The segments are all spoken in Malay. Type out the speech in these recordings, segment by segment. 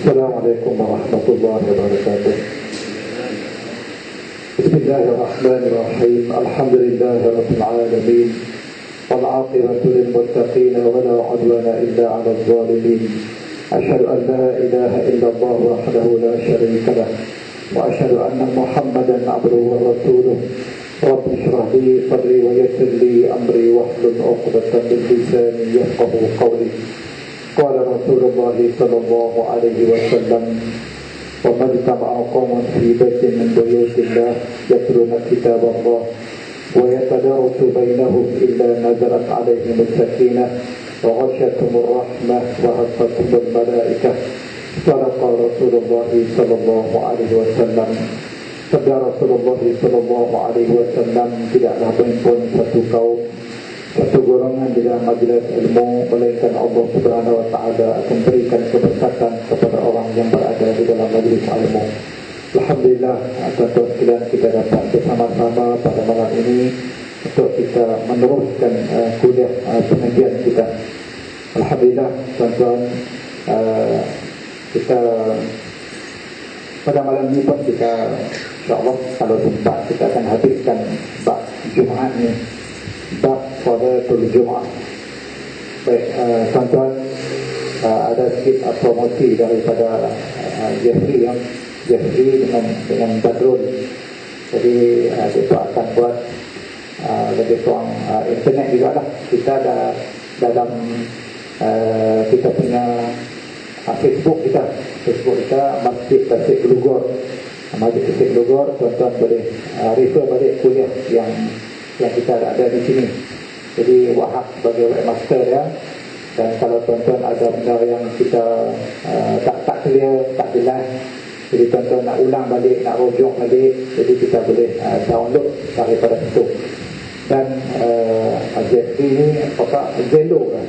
Assalamualaikum warahmatullahi wabarakatuh. Bismillahirrahmanirrahim. Alhamdulillahirabbil alamin. Wal 'aqibatu lil muttaqin wa la 'udwana illa 'alal zalimin. Asyhadu an la ilaha illallah wahdahu la syarika lah wa asyhadu anna Muhammadan 'abduhu wa rasuluh. Rabbi shrah li sadri wa yassir li amri wahlul 'uqdatam min lisani yafqahu qawli. Qala Rasulullah sallallahu alaihi wasallam, wa man tabi'a qauman fi baitin min buyutillah yatluna kitaballah wa yatadarasu bainahum illa nazalat alaihim as-sakinah wa ghashiyatuhum ar-rahmah wa hafathum al-malaikah. Sadaqa Rasulullah sallallahu alaihi wasallam. Sabda Rasulullah sallallahu alaihi wasallam, tidaklah pun satu kaum, satu golongan di dalam majlis ilmu melainkan Allah Subhanahu wa taala akan berikan keberkatan kepada orang yang berada di dalam majlis ilmu. Alhamdulillah, tuan-tuan sekalian, kita dapat bersama-sama pada malam ini untuk kita meneruskan kuliah pengajian kita. Alhamdulillah, tuan-tuan, kita pada malam ini pun kita insya-Allah kalau sempat kita akan habiskan bab Jumaat ini, bab Salatul Jumaat. Baik, tuan-tuan, ada sedikit promosi daripada Jeffrey dengan Badrul. Jadi kita akan buat lebih kurang internet juga lah. Kita ada dalam kita punya Facebook kita Masjid Tasik Belugor. Masjid Tasik Belugor, tuan-tuan boleh refer balik kuliah yang kita ada di sini. Jadi Wahab sebagai webmaster ya. Dan kalau tuan-tuan ada benda yang kita tak clear, tak jelas, jadi tuan-tuan nak ulang balik, nak rujuk balik, jadi kita boleh download daripada situ. Dan Jeffrey ni Zelo kan,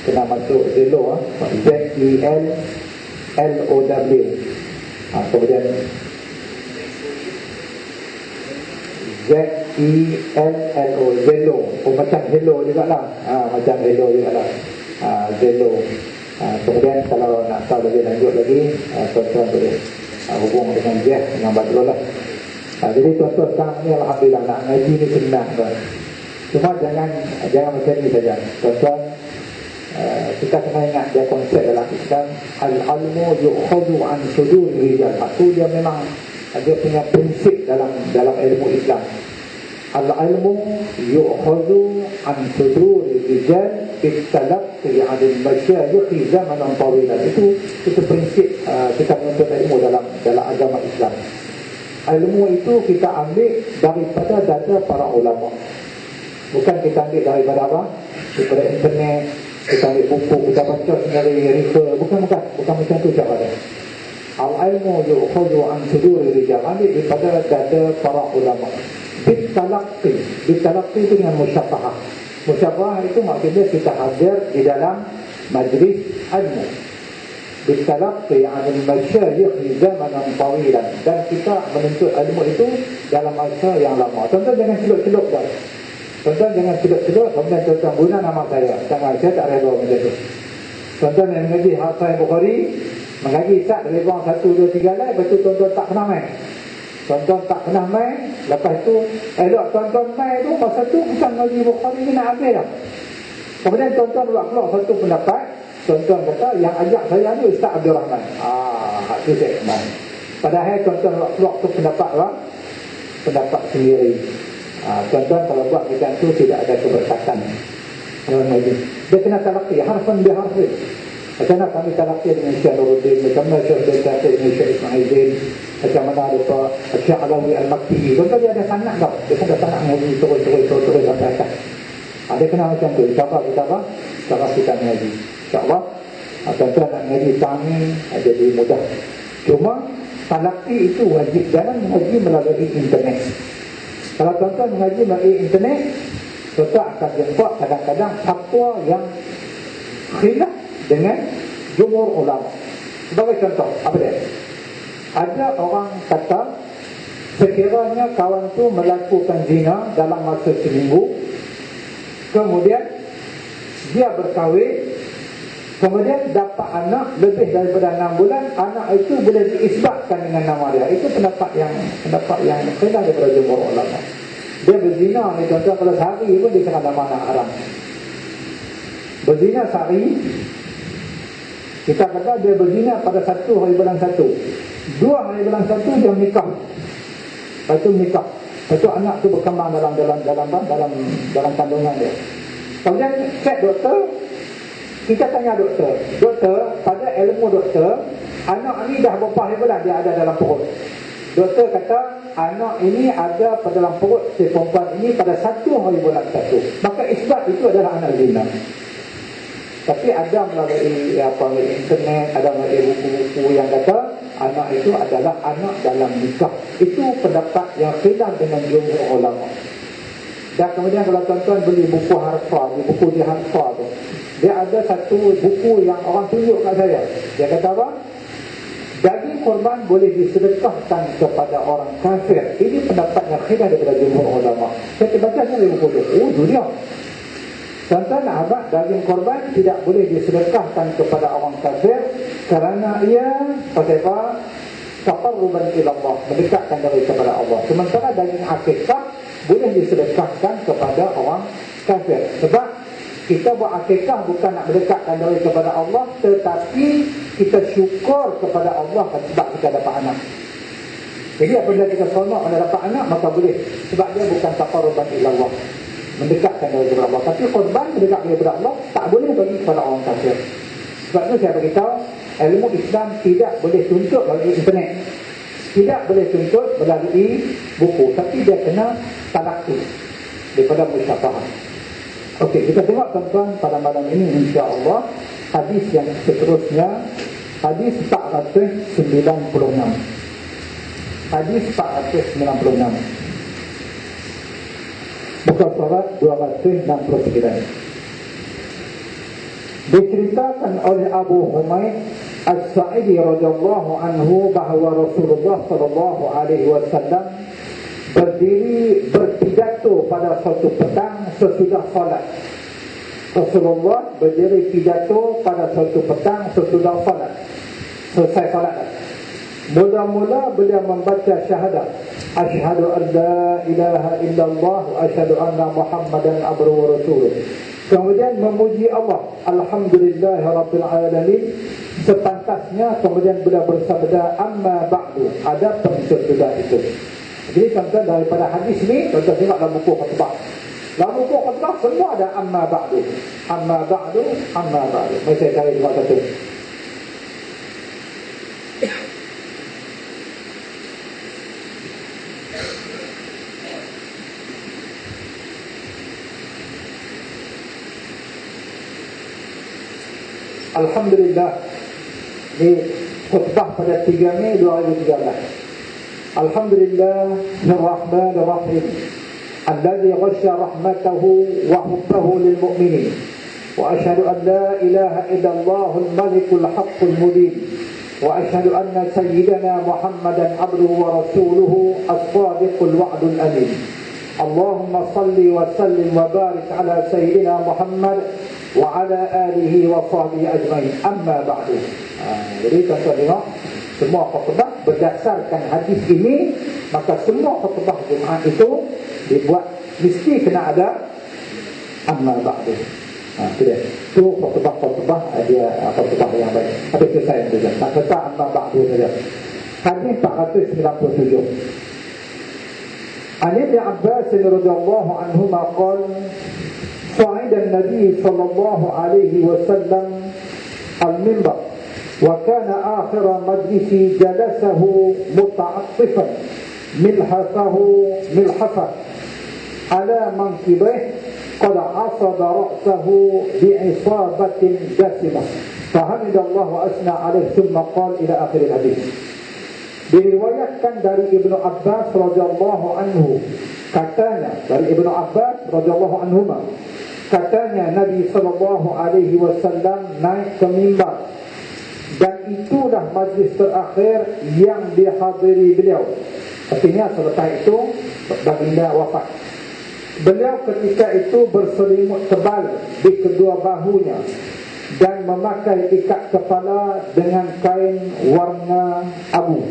kena masuk Zelo, ZELLOW. Kemudian ZELLO, Zelo. Macam Hello juga lah, macam Hello juga lah, Zelo. Kemudian kalau nak tahu lebih lanjut lagi, tuan-tuan boleh hubung dengan Jeff, dengan Badrul lah. Jadi tuan-tuan sekarang ni Alhamdulillah nak ngaji ni senang kan. Cuma jangan macam ni saja. Tuan-tuan, kita kena ingat dia konsep dalam Islam, al-ilmu yu'khadhu an suduri rijal. Itu dia memang dia punya prinsip dalam ilmu Islam. Al-ilmu yu'khadhu an suduri rijal bitalaqqi 'anil masyayikh fi zamanin tawilan. Itu prinsip kita menuntut ilmu dalam agama Islam. Ilmu itu kita ambil daripada data para ulama. Bukan kita ambil daripada apa? Daripada internet, kita ambil buku, kita baca sendiri, refer. Bukan macam tu cara dia. Al-ilmu yu'khadhu an suduri rijal, ambil daripada data para ulama. Bitalaqqi itu dengan musyafahah. Musyafahah itu maksudnya kita hadir di dalam majlis ilmu. Bitalaqqi 'anil masyayikh fi zamanin tawilan, dan kita menuntut ilmu itu dalam masa yang lama. Tuan-tuan jangan celup-celup dah. Tuan-tuan jangan celup-celup kemudian tuan-tuan guna nama saya. Jangan, saya tak reda macam tu. Tuan-tuan yang mengaji Sahih Bukhari, mengaji tak lebih kurang 1, 2, 3 lah, lepas tu tuan-tuan tak pernah main. Tuan-tuan tak pernah main, lepas tu elok tuan-tuan main tu, masa tu bukan ngaji Bukhari ni nak habis dah. Kemudian tuan-tuan buat keluar satu pendapat, tuan-tuan kata yang ajak saya ni Ustaz Abdul Rahman. Hak tu saya main. Padahal tuan-tuan buat keluar tu pendapat apa? Pendapat sendiri. Tuan-tuan kalau buat macam tu tidak ada keberkatan. Dia kena talaqi harfan bi harfin. Macam mana kami talaqi dengan Syekh Nuruddin, macam mana Syekh Al-Fatih dengan Syekh Ismail Din, macam mana ada Syekh Alawi Al-Makti. Tuan-tuan dia ada sanad tak? Dia kena sanad mengaji terus sampai atas. Dia kena macam tu. InsyaAllah kita mengaji. InsyaAllah tuan-tuan nak mengaji kami jadi mudah. Cuma talaqi itu wajib. Jangan mengaji melalui internet. Kalau tuan-tuan mengaji melalui internet, tuan-tuan akan jumpa kadang-kadang fatwa yang khilaf dengan jumhur ulama. Sebagai contoh, apa dia? Ada orang kata sekiranya kawan tu melakukan zina dalam masa seminggu, kemudian dia berkahwin, Kemudian dapat anak lebih daripada 6 bulan, anak itu boleh diisbatkan dengan nama dia. Itu pendapat yang khilaf daripada jumhur ulama. Dia berzina ni tuan-tuan, kalau sehari pun dia kena nama anak haram. Berzina sehari, kita kata dia berzina pada 1 hari bulan 1, 2 hari bulan 1 dia menikah. Lepas tu menikah, lepas tu anak tu berkembang dalam kandungan dia. Kemudian cek doktor, kita tanya doktor, pada ilmu doktor, anak ni dah berapa hari bulan dia ada dalam perut? Doktor kata anak ini ada pada dalam perut si perempuan ini pada 1 hari bulan 1. Maka isbat itu adalah anak zina. Tapi ada melalui internet, ada melalui buku-buku yang kata anak itu adalah anak dalam nikah. Itu pendapat yang khilaf dengan jumhur ulama. Dan kemudian kalau tuan-tuan beli buku Harfa, buku di Harfa tu, dia ada satu buku yang orang tunjuk kat saya. Dia kata apa? Daging korban boleh disedekahkan kepada orang kafir. Ini pendapat yang khilaf daripada jumhur ulama. Saya terbacanya di buku tu. Oh, dunia. Tuan-tuan ahbab, daging korban tidak boleh disedekahkan kepada orang kafir kerana ia pasal apa? Taqarruban ila Allah, mendekatkan diri kepada Allah. Sementara daging akikah boleh disedekahkan kepada orang kafir. Sebab kita buat akikah bukan nak mendekatkan diri kepada Allah, tetapi kita syukur kepada Allah sebab kita dapat anak. Jadi apabila kita seronok pada dapat anak, maka boleh. Sebab dia bukan taqarruban ila Allah, mendekatkan diri kepada Allah. Tapi korban mendekat diri kepada Allah tak boleh bagi kepada orang kafir. Sebab itu saya beritahu, ilmu Islam tidak boleh tuntut melalui internet, tidak boleh tuntut melalui buku, tapi dia kena talaqi daripada musyafaah. Okey, kita tengok tuan-tuan pada malam ini insya-Allah hadis yang seterusnya, hadis 496. Hadis 496. Buka surat 269. Diceritakan oleh Abu Humaid As-Sa'idi radhiyallahu anhu bahawa Rasulullah sallallahu alaihi wasallam berdiri berpidato pada suatu petang sesudah salat. Rasulullah berdiri pidato pada suatu petang sesudah salat. Selesai salat. Mula-mula beliau membaca syahadat. Asyhadu an la ilaha illallah wa asyhadu anna Muhammadan abduhu wa rasuluh. Kemudian memuji Allah, alhamdulillahirabbil alamin. Sepantasnya kemudian beliau bersabda amma ba'du, adapun sesudah itu. Jadi tuan-tuan daripada hadis ni, tuan-tuan tengok dalam buku khutbah. Dalam buku khutbah semua ada amma ba'du. Amma ba'du, amma ba'du. Mari saya cari dua satu. Alhamdulillah, di khutbah pada 3 Mei 2013. Alhamdulillah ar-Rahmanir Rahim alladhi ghashya rahmatahu wa hubbahu lil mu'minin wa asyhadu an la ilaha illallah al-malikul haqqul mubin wa asyhadu anna sayyidana Muhammadan abduhu wa rasuluhu as-sadiqul wa'dul amin. Allahumma salli wa sallim wa barik ala sayyidina Muhammad wa ala alihi wa sahbihi ajma'in. Amma ba'du. Jadi tuan-tuan tengok, semua khutbah berdasarkan hadis ini, maka semua khutbah Jumaat itu dibuat mesti kena ada amma ba'du. Itu dia. Itu khutbah dia khutbah yang baik. Habis selesai yang saja. Tak kata amma ba'du saja. Hadis 497. An Ibn Abbas radhiyallahu anhuma qala صعد النبي صلى الله عليه وسلم المنبر وكان آخر مجلس جلسه متعطفا ملحفا على منكبه قد عصب رأسه بعصابة جسمة فحمد الله وأثنى عليه ثم قال إلى آخر الحديث. Diriwayatkan dari Ibnu Abbas radhiyallahu anhu, katanya dari Ibnu Abbas radhiyallahu anhuma, katanya Nabi sallallahu alaihi wasallam naik ke mimbar dan itulah majlis terakhir yang dihadiri beliau. Artinya selesai itu baginda wafat. Beliau ketika itu berselimut tebal di kedua bahunya dan memakai ikat kepala dengan kain warna abu.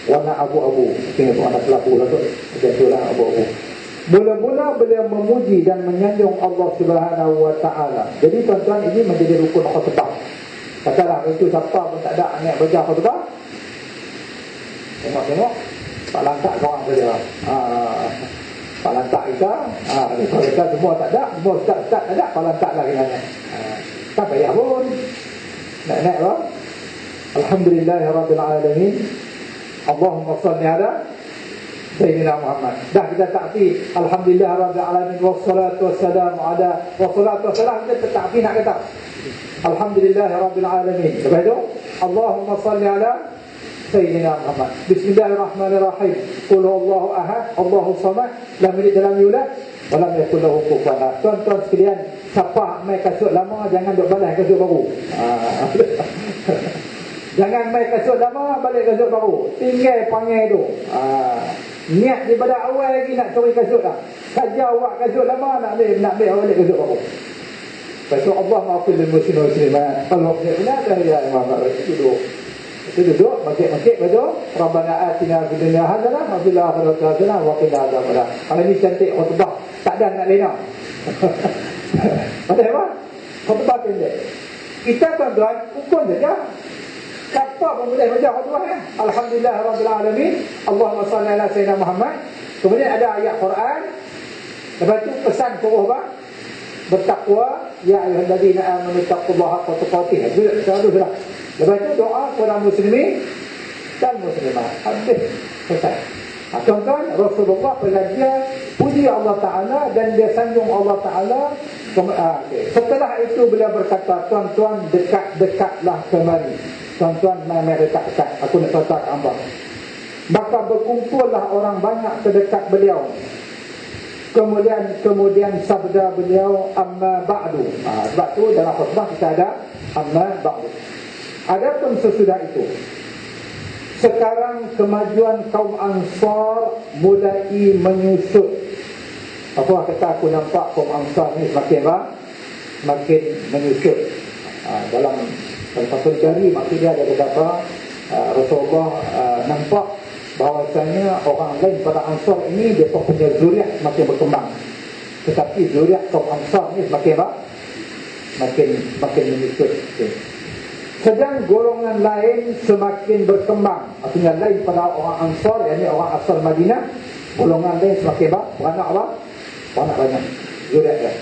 Warna abu-abu. Tengok anak pelaku lah tu. Macam tu lah abu-abu. Mula-mula beliau memuji dan menyanjung Allah Subhanahu wa ta'ala. Jadi tuan-tuan, ini menjadi rukun khutbah. Katalah itu siapa pun tak ada anak baca khutbah. Tengok-tengok Pak Lantak korang saja. Pak Lantak kita kita semua tak ada. Semua ustaz-ustaz tak ada. Pak Lantak lah kiranya. Tak payah pun naik-naik lah. Alhamdulillahirrabbilalamin. Allahumma salli ala Sayyidina Muhammad. Dah kita takfi Alhamdulillahirrabbilalamin wassalatu wassalamu ala wassalatu wassalam. Kita takfi nak kata Alhamdulillahirrabbilalamin. Lepas itu Allahumma salli ala Sayyidina Muhammad. Bismillahirrahmanirrahim. Qul huwallahu ahad, Allahu samad, lam yalid walam yulad walam yakul lahu kufuwan ahad. Tuan-tuan sekalian, siapa mai kasut lama jangan duk balas kasut baru. Jangan mai kasut lama balik kasut baru. Tinggal panggil tu. Niat daripada awal lagi nak curi kasut dah. Saja awak kasut lama nak ambil balik kasut baru. Lepas tu Allah maafkan lil muslimin muslimat. Allah benar dah ya Muhammad Rasulullah. Duduk makik-makik betul. Rabbana atina fid dunya hasanah wa fil akhirati hasanah wa qina adzabannar. Kalau ni cantik khutbah, tak ada nak lena. Ada apa? Khutbah pendek. Kita tuan-tuan ukur saja. Siapa pun boleh baca khutbah ya. Alhamdulillahirabbil alamin. Allahumma salli ala sayyidina Muhammad. Kemudian ada ayat Quran. Lepas tu pesan suruh apa? Bertakwa, ya ayyuhallazina amanu taqullaha haqqa tuqatih. Sudah. Lepas itu doa kepada muslimin dan muslimat. Habis selesai. Tuan-tuan, Rasulullah belajar puji Allah Ta'ala dan dia sanjung Allah Ta'ala. Setelah itu beliau berkata, tuan-tuan dekat-dekatlah kemari. Tuan-tuan mai dekat-dekat. Aku nak cerita ke hamba. Maka berkumpullah orang banyak terdekat beliau. Kemudian sabda beliau, amma ba'du. Sebab tu dalam khutbah kita ada amma ba'du. Adapun sesudah itu, sekarang kemajuan kaum Ansar mulai menyusut. Apa kata aku nampak kaum Ansar ni semakin apa? Semakin menyusut. Dalam satu jari maksudnya ada beberapa Rasulullah nampak bahawasanya orang lain pada Ansar ini dia punya zuriat semakin berkembang. Tetapi zuriat kaum Ansar ni semakin apa? Semakin menyusut. Sedang golongan lain semakin berkembang. Artinya lain pada orang Ansar, yakni orang asal Madinah. Golongan lain semakin beranak apa? Beranak banyak. Zuriat.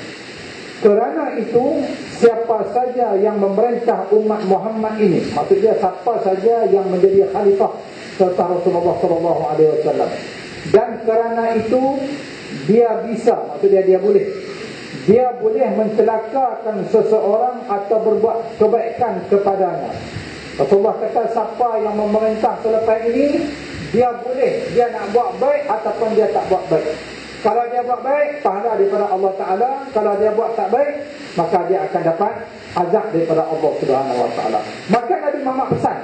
Kerana itu, siapa saja yang memerintah umat Muhammad ini, maksudnya siapa saja yang menjadi khalifah serta Rasulullah SAW, dan kerana itu dia bisa, maksudnya dia boleh mencelakakan seseorang atau berbuat kebaikan kepadanya. Rasulullah kata siapa yang memerintah selepas ini, dia nak buat baik ataupun dia tak buat baik. Kalau dia buat baik, pahala daripada Allah Ta'ala. Kalau dia buat tak baik, maka dia akan dapat azab daripada Allah Subhanahu Wa Ta'ala. Maka Nabi Muhammad pesan,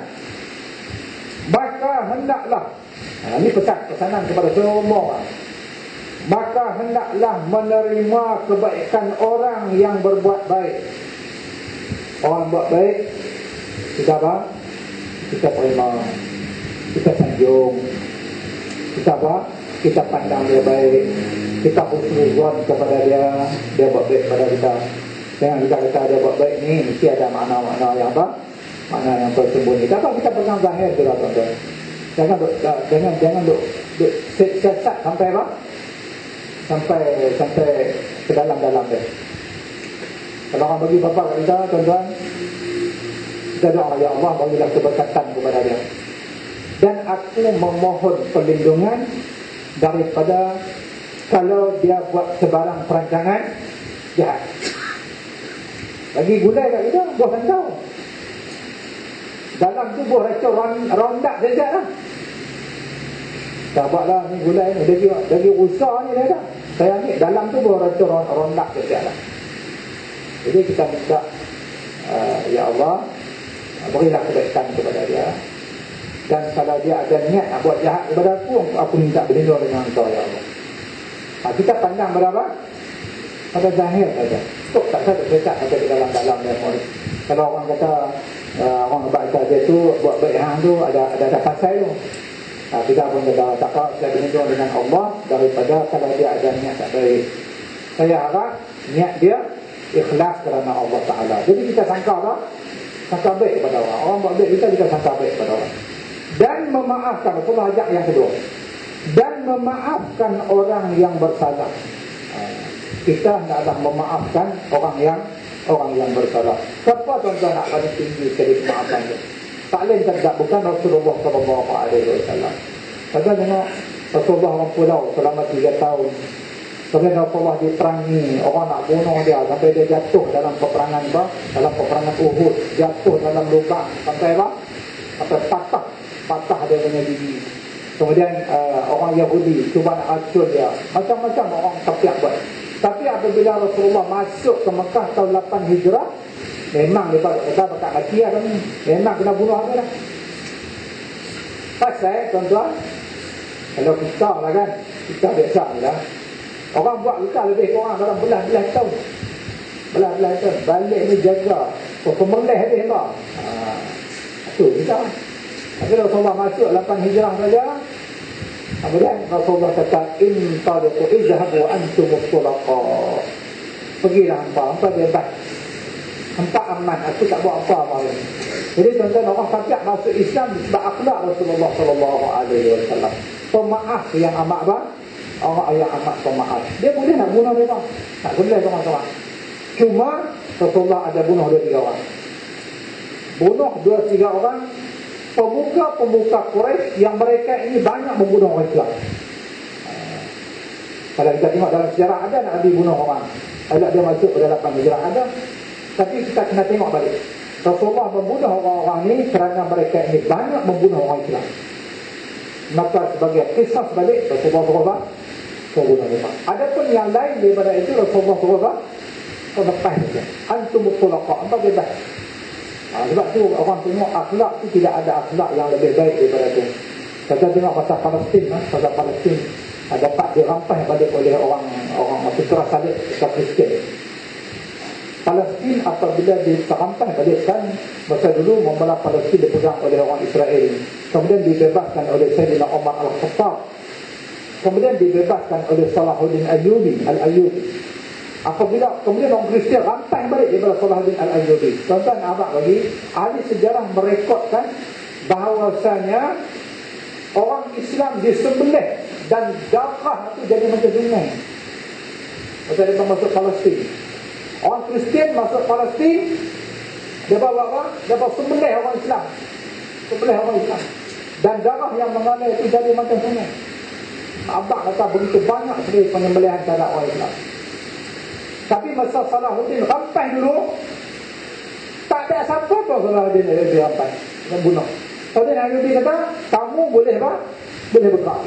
maka hendaklah, ini pesanan kepada semua orang, maka hendaklah menerima kebaikan orang yang berbuat baik. Orang buat baik, kita apa? Kita terima, kita sanjung, kita apa? Kita pandang dia baik, kita husnuzon kepada dia buat baik kepada kita. Jangan kita kata dia buat baik ni mesti ada makna-makna yang apa? Makna yang tersembunyi. Tapi kita pegang zahir tu lah tuan-tuan. Jangan duk sesat sampai apa? Sampai ke dalam-dalam dia. Kalau orang bagi bapa kat kita, tuan-tuan, kita doa, ya Allah bagilah keberkatan kepada dia. Dan aku memohon perlindungan daripada kalau dia buat sebarang perancangan jahat. Bagi gulai kat kita, buah rancau. Dalam tu buah rancau rondak saja lah. Tak buatlah ni gulai ni, dagi usaha ni dia dah. Saya ni dalam tu buah rancau rondak saja lah. Jadi kita minta, ya Allah, berilah kebaikan kepada dia. Dan kalau dia ada niat nak buat jahat kepada aku minta berlindung dengan Engkau, ya Allah. Kita pandang berapa? Pada zahir saja. Tak ada dekat ada di dalam-dalam dia. Kalau orang kata orang baca dia tu buat baik hang tu ada pasal tu. Kita pun kata takut saya berhubung dengan Allah daripada kalau dia ada niat tak baik. Saya harap niat dia ikhlas kerana Allah Ta'ala. Jadi kita sangka baik kepada orang. Orang buat baik kita sangka baik kepada orang. Dan memaafkan, Rasulullah ajak yang kedua. Dan memaafkan orang yang bersalah. Kita hendaklah memaafkan orang yang bersalah. Siapa tuan-tuan nak paling tinggi sekali kemaafan itu? Tak lain tak bukan Rasulullah SAW. Kita tengok Rasulullah orang pulau selama 3 tahun. Kemudian Rasulullah diperangi, orang nak bunuh dia sampai dia jatuh dalam peperangan Uhud, jatuh dalam lubang sampai patah dia punya gigi. Kemudian orang Yahudi cuba nak racun dia, macam-macam orang kafir buat. Tapi apabila Rasulullah masuk ke Mekah tahun 8 Hijrah, memang dia kata bakat mati lah ni, memang kena bunuh dia lah. Pasal tuan-tuan, kalau kita lah kan, kita biasa lah, orang buat luka lebih kurang dalam belas-belas tahun. Belas-belas tahun. Balik ni jaga. Pemelih habis tak? Itu kita. Tapi Rasulullah masuk 8 Hijrah saja. Kemudian Rasulullah kata, Intaliqu izhabu antumut tulaqa. Pergilah hampa bebas. Hampa aman. Aku tak buat apa malam. Jadi tuan-tuan, orang kafir masuk Islam sebab akhlak Rasulullah SAW. Pemaaf yang amat apa? Orang yang amat pemaaf. Dia boleh nak bunuh mereka. Tak boleh orang-orang. Cuma Rasulullah ada bunuh 2-3 orang. Bunuh 2-3 orang pemuka-pemuka Quraisy yang mereka ini banyak membunuh orang Islam. Kalau kita tengok dalam sejarah ada Nabi bunuh orang. Kalau dia masuk pada 8 Hijrah ada. Tapi kita kena tengok balik. Rasulullah membunuh orang-orang ini kerana mereka ini banyak membunuh orang Islam. Maka sebagai kisah balik Rasulullah bunuh mereka. Adapun yang lain daripada itu Rasulullah lepas saja. Antum tulaqa, apa bebas. Sebab tu orang tengok akhlak tu tidak ada akhlak yang lebih baik daripada itu. Kita tengok pasal Palestin, dapat dirampas balik oleh orang Fitrah Salib Kristian. Palestin apabila dirampas balikkan, masa dulu membelah Palestin dipegang oleh orang Israel. Kemudian dibebaskan oleh Sayyidina Umar Al-Khattab. Kemudian dibebaskan oleh Salahuddin Al-Ayyubi. Apabila kemudian orang Kristian rampas balik daripada Salahuddin Al-Ayyubi. Tuan-tuan abang bagi ahli sejarah merekodkan bahawasanya orang Islam disembelih dan darah itu jadi macam sungai. Masa mereka masuk Palestin. Orang Kristian masuk Palestin, dia buat apa? Dia buat sembelih orang Islam. Sembelih orang Islam. Dan darah yang mengalir itu jadi macam sungai. Abang kata begitu banyak sekali penyembelihan terhadap orang Islam. Tapi masa Salahuddin rampas dulu, tak ada siapa pun Salahuddin rampas dan bunuh. Salahuddin Ayyubi kata, kamu boleh apa? Boleh bergerak.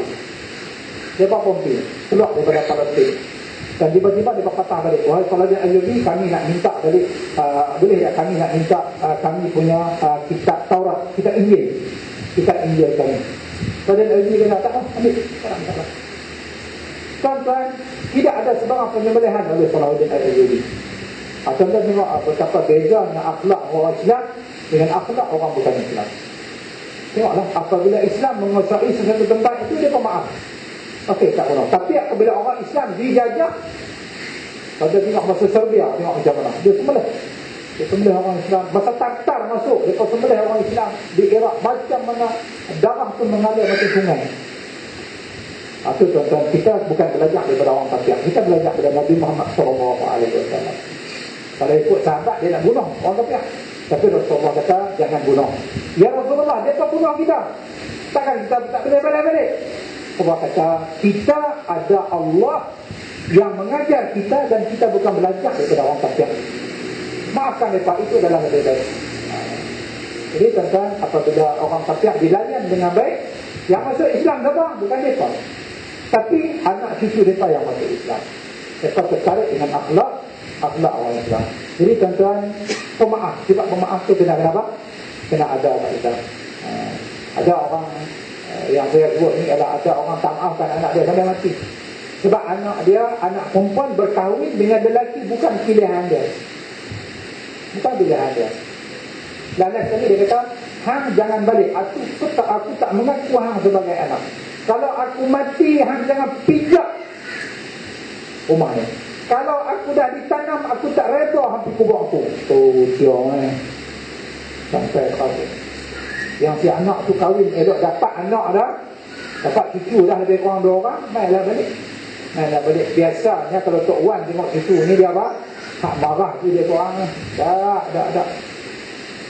Dia buat pompi, keluar daripada Palestin. Dan tiba-tiba dia patah balik. Wahai Salahuddin Ayyubi, kami nak minta balik, boleh tak kami nak minta kami punya kitab Taurat, kitab Injil kami. Salahuddin Ayyubi kata, tak, ambil. Tak. Tuan-tuan, tidak ada sebarang penyembelihan oleh Salahuddin Ayyubi. Tuan-tuan tengok betapa bezanya akhlak orang Islam dengan akhlak orang bukan Islam. Tengoklah, apabila Islam menguasai sesuatu tempat itu, dia pemaaf. Okey, tak benar. Tapi apabila orang Islam dijajah, pada tengok masa Serbia, tengok macam mana. Dia sembelih orang Islam. Masa Tatar masuk, dia sembelih orang Islam di Iraq. Macam mana darah tu mengalir macam sungai. Itu tuan-tuan, kita bukan belajar daripada orang kafir. Kita belajar daripada Nabi Muhammad SAW. Kalau ikut sahabat, dia nak bunuh orang kafir. Tapi Rasulullah kata, jangan bunuh. Ya Rasulullah, dia tak bunuh kita. Takkan kita tak boleh balik-balik. Rasulullah kata, kita ada Allah yang mengajar kita dan kita bukan belajar daripada orang kafir. Maafkan mereka, itu adalah lebih baik. Jadi tuan-tuan, apabila orang kafir dilayan dengan baik, yang masuk Islam siapa? Bukan mereka. Tapi anak cucu mereka yang masuk Islam. Mereka tertarik dengan akhlak orang Islam. Jadi tuan-tuan, pemaaf. Sebab pemaaf tu kena kenapa? Kena ada kat kita. Ada orang yang saya buat ni adalah ada orang tak maafkan anak dia sampai mati. Sebab anak dia, anak perempuan berkahwin dengan lelaki bukan pilihan dia. Bukan pilihan dia. Lalas tadi dia kata, hang jangan balik. Aku tak mengaku hang sebagai anak. Kalau aku mati, hang jangan pijak rumah ni. Kalau aku dah ditanam, aku tak reda hang pergi kubur aku. Tiong sampai kata. Yang si anak tu kahwin, elok dapat anak dah, dapat cucu dah lebih kurang 2 orang, mainlah balik. Biasanya kalau Tok Wan tengok cucu ni dia apa? Hak marah tu dia seorang. Tak.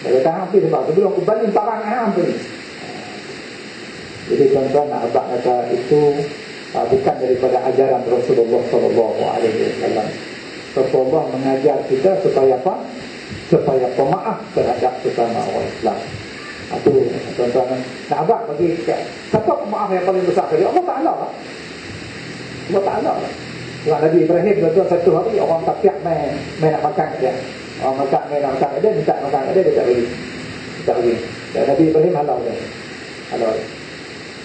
Dia kata hampir sebab sebelum aku balik parang hampir. Jadi tuan-tuan, abang kata itu bukan daripada ajaran Rasulullah SAW. Rasulullah mengajar kita supaya apa? Supaya pemaaf terhadap sesama orang Islam. Itu tuan-tuan. Nak abang bagi siapa pemaaf yang paling besar sekali? Allah Ta'ala. Allah Ta'ala. Sebab Nabi Ibrahim tuan-tuan, satu hari orang tapiak main nak makan kat dia. Orang main nak makan kat dia, minta makan kat dia, dia tak bagi. Dan Nabi Ibrahim halau dia.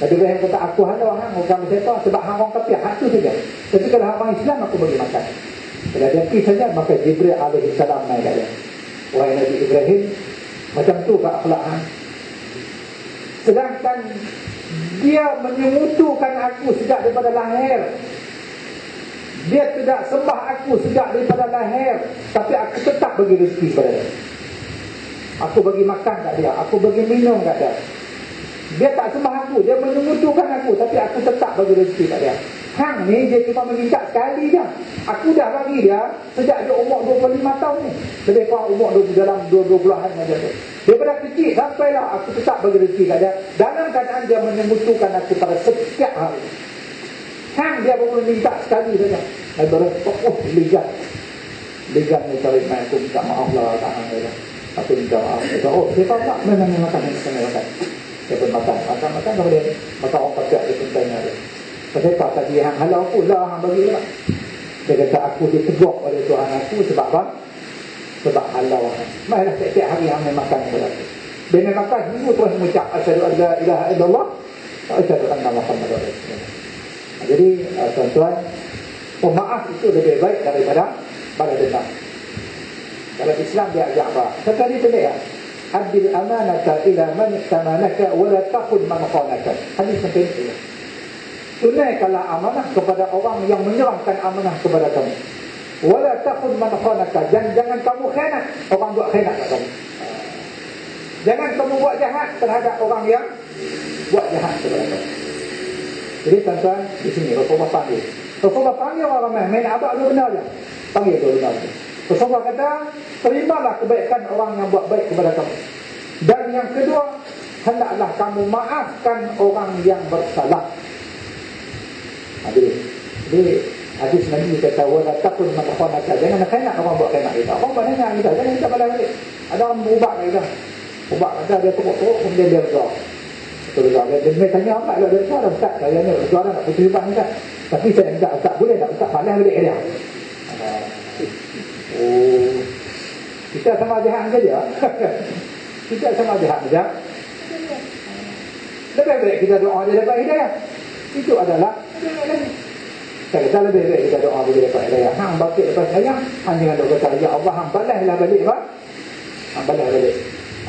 Nabi Ibrahim kata, aku halau hang orang siapa sebab hang orang tapiak, hak tu saja. Tapi kalau hang orang Islam, aku bagi makan. Kalau dia pergi saja, maka Jibril alaihissalam main kat dia. Wahai Nabi Ibrahim, macam tu ke akhlak hang? Sedangkan dia menyemutukan aku sejak daripada lahir. Dia tidak sembah aku sejak daripada lahir, tapi aku tetap bagi rezeki kepada dia. Aku bagi makan kat dia, aku bagi minum kat dia. Dia tak sembah aku, dia menyemutukan aku, tapi aku tetap bagi rezeki kat dia. Hang ni dia cuma meminta sekali je. Aku dah bagi dia sejak dia umur 25 tahun ni. Lebih kurang umur dalam 20-an macam tu. Daripada kecil sampailah aku tetap bagi rezeki kat dia, dalam keadaan dia menyemutukan aku pada setiap hari. Hang dia baru minta sekali saja. Dan ligan ni cari main, aku minta maaf lah tak hang dia. Aku minta maaf. Dia kata, siapa tak? Memang makan. Dia pun makan kemudian maka orang pakai dia pun tanya dia. Kenapa tadi hang halau aku lah, hang bagi lah. Dia kata, aku ditegur oleh Tuhan aku sebab apa? Sebab halau hang. Marilah setiap hari hang makan kepada aku. Dia makan seminggu terus mengucap asyhadu an la ilaha illallah wa asyhadu anna Muhammadar Rasulullah. Jadi tuan-tuan, pemaaf itu lebih baik daripada dendam. Dalam Islam dia ajak apa? Kata dia pelik ya. Adil amanata ila man ihtamanaka wa la takhud man khanaka. Hadis penting itu. Tunaikanlah amanah kepada orang yang menyerahkan amanah kepada kamu. Wa la takhud man khanaka. Jangan kamu khianat orang buat khianat kat kamu. Jangan kamu buat jahat terhadap orang yang buat jahat kepada kamu. Jadi tuan-tuan, di sini Rasulullah panggil orang main abad dua benar je. Panggil dua benar je. Rasulullah kata, terimalah kebaikan orang yang buat baik kepada kamu. Dan yang kedua, hendaklah kamu maafkan orang yang bersalah. Jadi hadis Nabi kata, wala taqul man khanaka. Jangan khianat orang buat khianat kita. Orang buat khianat kita, jangan kita balas balik. Ada orang berubah kita. Ubah kata dia teruk-teruk kemudian dia berdoa. Dia tanya apa kalau dia berdoa, Ustaz, saya ni berdoa nak putih ubah Ustaz. Tapi saya minta Ustaz, boleh tak Ustaz balas balik dia? Kita sama jahat saja. Kita sama jahat saja. Lebih baik kita doa dia dapat hidayah. Itu adalah saya kata lebih baik kita doa dia dapat hidayah. Hang bakit lepas saya, hang jangan doa kata ya Allah, hang balaslah balik apa? Hang balas balik.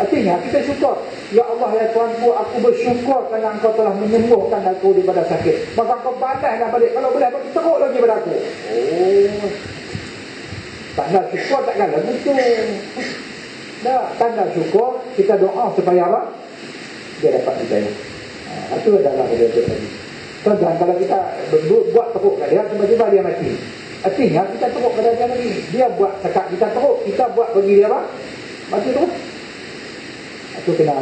Artinya kita syukur. Ya Allah, ya Tuhanku, aku bersyukur kerana Engkau telah menyembuhkan aku daripada sakit. Maka Engkau balaslah balik. Kalau boleh, bagi teruk lagi pada aku. Tanda syukur takkan lagu tu. Tanda syukur kita doa supaya apa? Dia dapat hidayah. Itu adalah dia tadi. Tuan-tuan, kalau kita buat teruk kat dia, tiba-tiba dia mati. Artinya kita teruk pada dia lagi. Dia buat cakap kita teruk, kita buat bagi dia apa? Mati terus. Itu kena.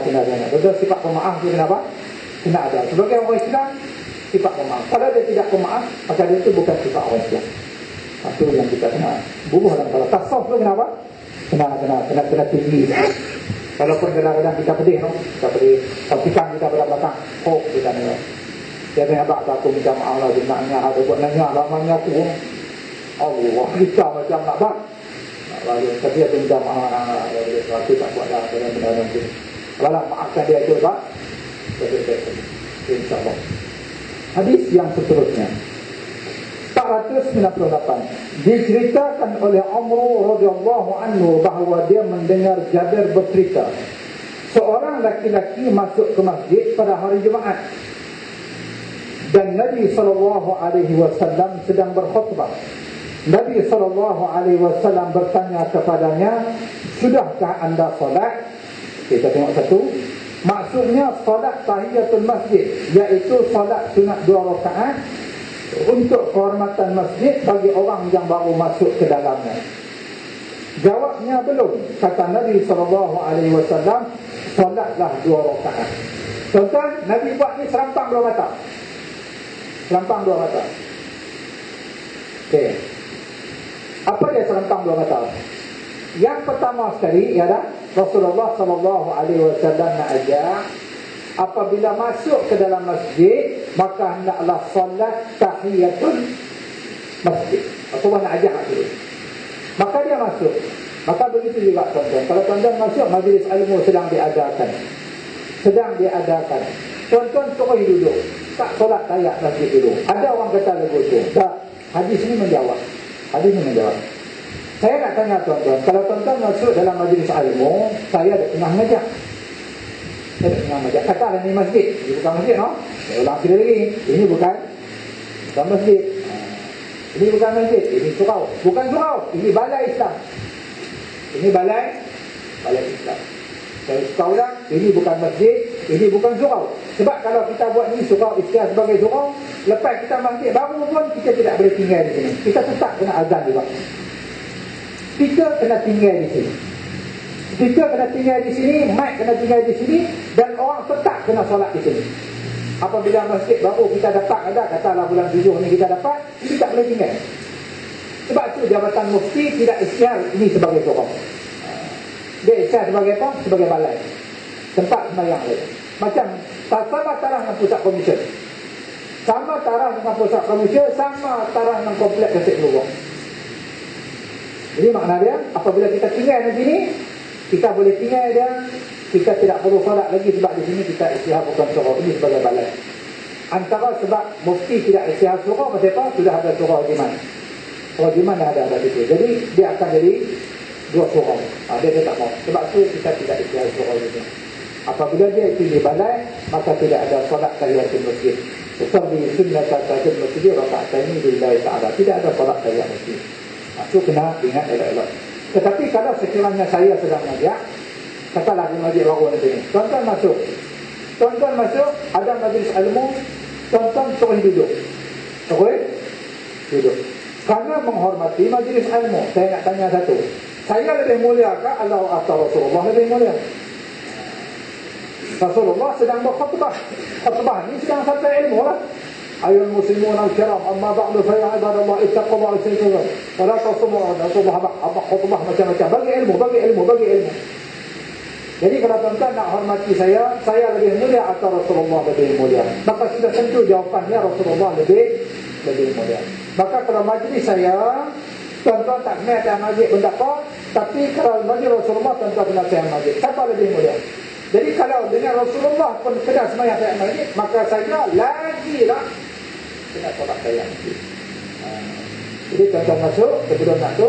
Betul, sifat pemaaf itu kenapa? Kena ada. Sebagai orang Islam, sifat pemaaf. Kalau dia tidak pemaaf, maka dia itu bukan sifat orang Islam. Itu yang kita kena bubuh dalam kalau tasawuf tu kenapa? Kena tinggi. Walaupun kadang-kadang kita pedih, no? Kita pedih. Pastikan kita pada belakang. Kita ni. Dia tanya tak aku minta maaf lah. Benarnya ada buat nanya lamanya aku. Allah, kita macam nak bang. Lalu tapi dia minta maaf. Aku tak buat lah. Benar-benar tu. Kalau maafkan dia itu tak? InsyaAllah. Hadis yang seterusnya 498 diceritakan oleh Amr radhiyallahu anhu bahawa dia mendengar Jabir bercerita, seorang laki-laki masuk ke masjid pada hari Jumaat dan Nabi SAW sedang berkhutbah. Nabi SAW bertanya kepadanya, sudahkah anda solat? Kita tengok satu. Maksudnya solat tahiyatul masjid, iaitu solat sunat 2 rakaat untuk kehormatan masjid bagi orang yang baru masuk ke dalamnya. Jawabnya belum. Kata Nabi SAW, solatlah 2 rakaat. Tuan-tuan, Nabi buat ni serampang 2 mata. Serampang 2 mata. Okey. Apa dia serampang 2 mata? Yang pertama sekali ialah Rasulullah SAW nak ajar, apabila masuk ke dalam masjid maka hendaklah solat tahiyatul masjid. Rasulullah nak ajar dulu. Maka dia masuk. Maka begitu juga tuan-tuan. Kalau tuan-tuan masuk, majlis ilmu sedang diadakan. Tuan-tuan terus duduk. Tak solat tahiyat masjid dulu. Ada orang kata begitu. Tak. Hadis ini menjawab. Saya nak tanya tuan-tuan, kalau tuan-tuan masuk dalam majlis ilmu, saya ada tengah mengajar. Katalah ini masjid. Ini bukan masjid, no? Saya ulang sekali lagi. Ini bukan masjid. Ini bukan masjid. Ini surau. Bukan surau. Ini balai Islam. Ini balai Islam. Saya suka ulang, ini bukan masjid, ini bukan surau. Sebab kalau kita buat ni surau istilah sebagai surau, lepas kita masjid baru pun kita tidak boleh tinggal di sini. Kita tetap kena azan juga. Kita kena tinggal di sini. Mic kena tinggal di sini, dan orang tetap kena solat di sini. Apabila masjid baru kita dapat, katalah bulan 7 ni kita dapat, kita tak boleh tinggal. Sebab tu Jabatan Mufti tidak isytiar ini sebagai surau. Dia isytiar sebagai apa? Sebagai balai. Tempat sembahyang dia. Macam sama taraf dengan pusat komisen. Sama taraf dengan pusat komisen, sama taraf dengan komplek Kesik Lubang. Jadi makna dia, apabila kita tinggal di sini, kita boleh tinggal dia, kita tidak perlu solat lagi sebab di sini kita isytihar bukan surau. Ini sebagai balai. Antara sebab Mufti tidak isytihar surau, pasal apa? Sudah ada surau Jiman. Surau Jiman dah ada situ. Jadi dia akan jadi 2 surau. Dia tak mau. Sebab tu kita tidak isytihar surau itu. Apabila dia itu di balai, maka tidak ada solat tahiyatul masjid. Usalli sunnata tahiyatul masjid raka'ataini lillahi ta'ala. Tidak ada solat tahiyatul masjid. Itu kena ingat elok-elok. Tetapi kalau sekiranya saya sedang mengajar, katalah di majlis baru nanti ni, tuan-tuan masuk, ada majlis ilmu, tuan-tuan terus duduk. Kerana menghormati majlis ilmu, saya nak tanya satu. Saya lebih mulia ke Allah atau Rasulullah lebih mulia? Rasulullah sedang berkhutbah. Khutbah ni sedang sampai ilmu lah. Ayuhal muslimun al-kiram, amma ba'du fa ya ibadallah ittaqullaha wa la tasummu khutbah macam-macam. Bagi ilmu. Jadi kalau tuan-tuan nak hormati saya lebih mulia atau Rasulullah lebih mulia? Maka sudah tentu jawapannya Rasulullah lebih mulia. Maka kalau majlis saya, tuan-tuan tak kena saya majlis pendapat, tapi kalau majlis Rasulullah, tuan-tuan kena saya majlis. Siapa lebih mulia? Jadi kalau dengan Rasulullah pun kena semayang saya majlis, maka saya lagi lah kena solat saya. Jadi tuan-tuan masuk, sebelum nak tu,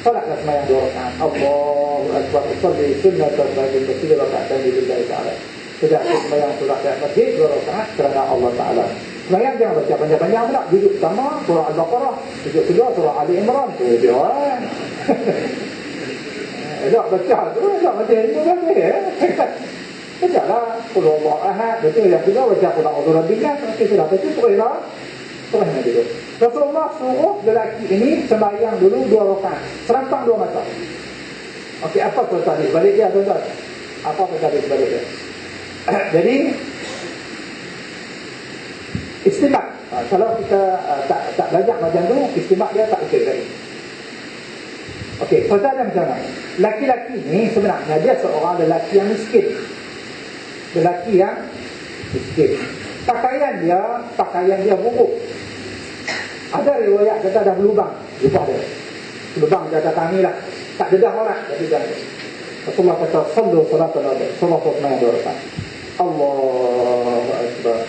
solatlah semayang 2 rakaat. Allahu Akbar, usalli sunnatan tahiyatul masjid raka'ataini lillahi ta'ala. Sudah semayang solat saya masjid 2 rakaat kerana Allah Ta'ala. Semayang jangan baca panjang-panjang pula. Duduk pertama surah Al-Baqarah, duduk kedua surah Ali Imran. Tu dia kan. Tak baca tu, tak baca ilmu kan dia. Bacalah Qul Huwallahu Ahad. Betul yang kedua baca Qul A'udzu Birabbinas. Okey, sudah baca teruslah. Teruslah dulu. Rasulullah suruh lelaki ini sembahyang dulu 2 rakaat. Serampang 2 mata. Okey, apa pertanyaan balik dia tuan-tuan? Apa pertanyaan balik dia? Jadi istimak. Kalau kita tak belajar macam tu, istimak dia tak betul lagi. Okey, pertanyaan macam mana? Laki-laki ni sebenarnya dia seorang lelaki yang miskin. Pakaian dia buruk. Ada riwayat kata dah berlubang jubah dia. Lubang dia kata tani lah. Tak dedah orang. Jadi dah. Rasulullah kata sallu salatan nabi. Sallallahu alaihi wasallam. Allahu Akbar.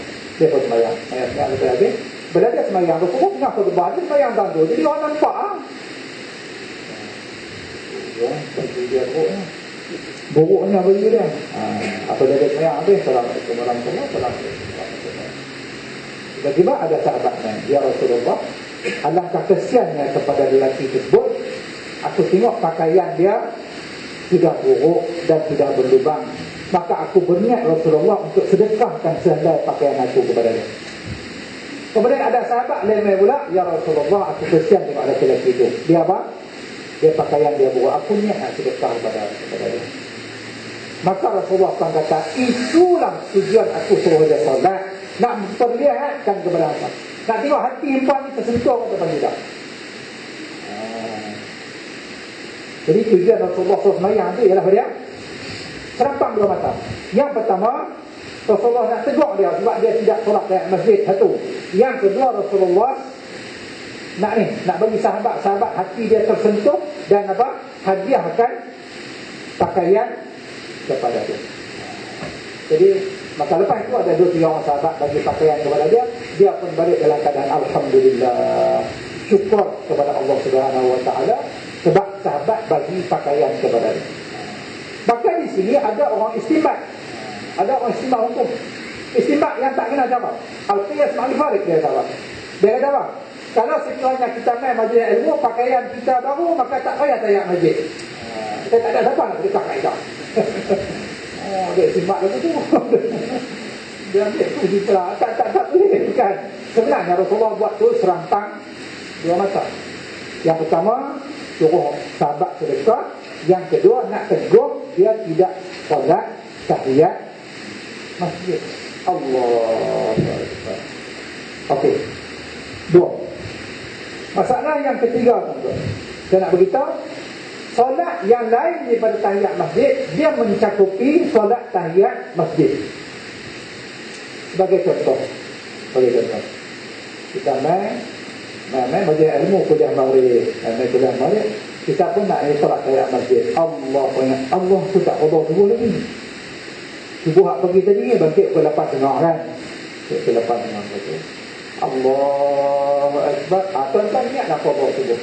Dia pun semayang. Semayang lagi. Bila dia semayang, Rasulullah tengah khutbah, dia semayang tandu. Jadi orang nampak. Ya, dia buruk. buruknya bagi dia. Apa dia semayang habis, Assalamualaikum warahmatullahi wabarakatuh. Tiba-tiba ada sahabatnya, ya Rasulullah, alangkah kesiannya kepada lelaki tersebut. Aku tengok pakaian dia sudah buruk dan sudah berlubang, maka aku berniat Rasulullah untuk sedekahkan sehelai pakaian aku kepada dia. Kemudian ada sahabat lain pula, ya Rasulullah, aku kesian tengok lelaki itu. Dia apa? Dia pakaian dia buruk, aku niat nak sedekah kepada dia. Maka Rasulullah kata, itulah tujuan aku suruh dia solat, nak memperlihatkan kepada hamba, nak tengok hati hamba ni tersentuh atau tidak. Jadi tujuan Rasulullah SAW itu ialah dia serapang dua mata. Yang pertama, Rasulullah nak tegur dia sebab dia tidak solat di masjid, satu. Yang kedua, Rasulullah nak bagi sahabat-sahabat hati dia tersentuh dan apa? Hadiahkan pakaian kepada dia. Jadi maka lepas itu ada 2-3 orang sahabat bagi pakaian kepada dia. Dia pun balik dalam keadaan alhamdulillah, syukur kepada Allah Subhanahu Wa Taala sebab sahabat bagi pakaian kepada dia. Maka di sini ada orang istimbat. Ada orang istimbat hukum. Istimbat yang tak kena cara. Al-Qiyas Ma'al-Farid dia kata. Dia kata apa? Kalau sekiranya kita main majlis ilmu, pakaian kita baru, maka tak payah tayak masjid. Kita tak ada siapa nak berdekat kaedah. Dia istimbat lagu tu. Dia ambil tu juga. Tak boleh kan. Sebenarnya Rasulullah buat tu serampang dua mata. Yang pertama, suruh sahabat sedekah. Yang kedua, nak tegur dia tidak solat tahiyat masjid. Allah. Okey. 2. Masalah yang ketiga, tuan-tuan. Saya nak beritahu, solat yang lain daripada tahiyat masjid, dia mencakupi solat tahiyat masjid. Sebagai contoh. Kita main majlis ilmu kuliah maghrib, kuliah maghrib, kita pun nak solat tahiyat masjid. Allah tu tak qada subuh lagi. Subuh hak pagi tadi bangkit pukul 8.30 kan. Pukul 8.30 betul. Allahu Akbar. Tuan-tuan niat nak qada subuh.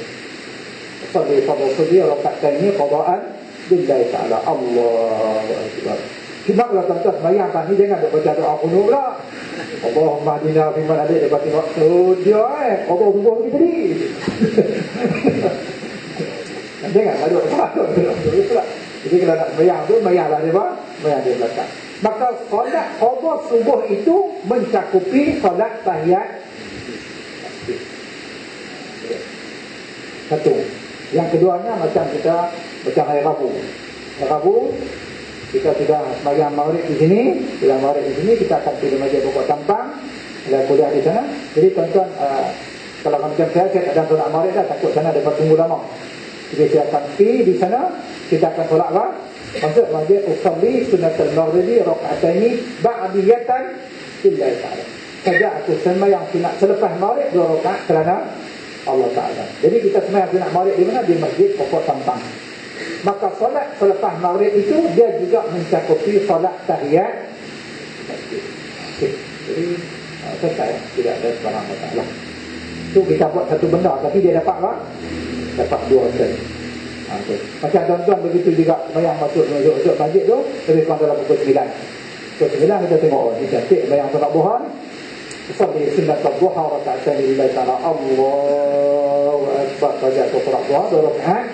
Salli rakaat ini qadaan lillahi ta'ala. Allahu Akbar. Cuma kalau tuan-tuan sembahyang tadi jangan duk baca doa qunut pula. Allahumma hadina fi man hadait, lepas tengok dia qada subuh lagi tadi. Jangan ada pula. Jadi kalau nak sembahyang tu, sembahyanglah dia apa? Sembahyang dia belakang. Maka solat qada subuh itu mencakupi solat tahiyat. Satu. Yang keduanya macam hari Rabu. Hari Rabu kita sudah sembahyang maghrib di sini, kita akan pergi masjid Pokok Tampang, dan kuliah di sana. Jadi tuan-tuan, kalau macam saya tak ada solat maghrib dah, takut sana dapat tunggu lama. Jadi saya akan pergi di sana, kita akan solat apa? Masuk masjid usalli sunnatul maghribi raka'ataini ba'diyatan lillahi ta'ala. Saja aku sembahyang sunat selepas maghrib 2 rakaat kerana Allah Ta'ala. Jadi kita sembahyang sunat maghrib di mana? Di masjid Pokok Tampang. Maka solat selepas maghrib itu dia juga mencakupi solat tahiyat masjid. Jadi selesai, tidak ada sebarang masalah. Itu kita buat satu benda, tapi dia dapat apa? Dapat 2 sen. Macam tuan-tuan begitu juga sembahyang masuk masjid tu, lebih kurang dalam pukul 9. Pukul 9 kita tengok, ni cantik sembahyang solat duha ni. Usalli sunnatul duha raka'atan lillahi ta'ala. Allahu Akbar. Saja tu solat duha 2 rakaat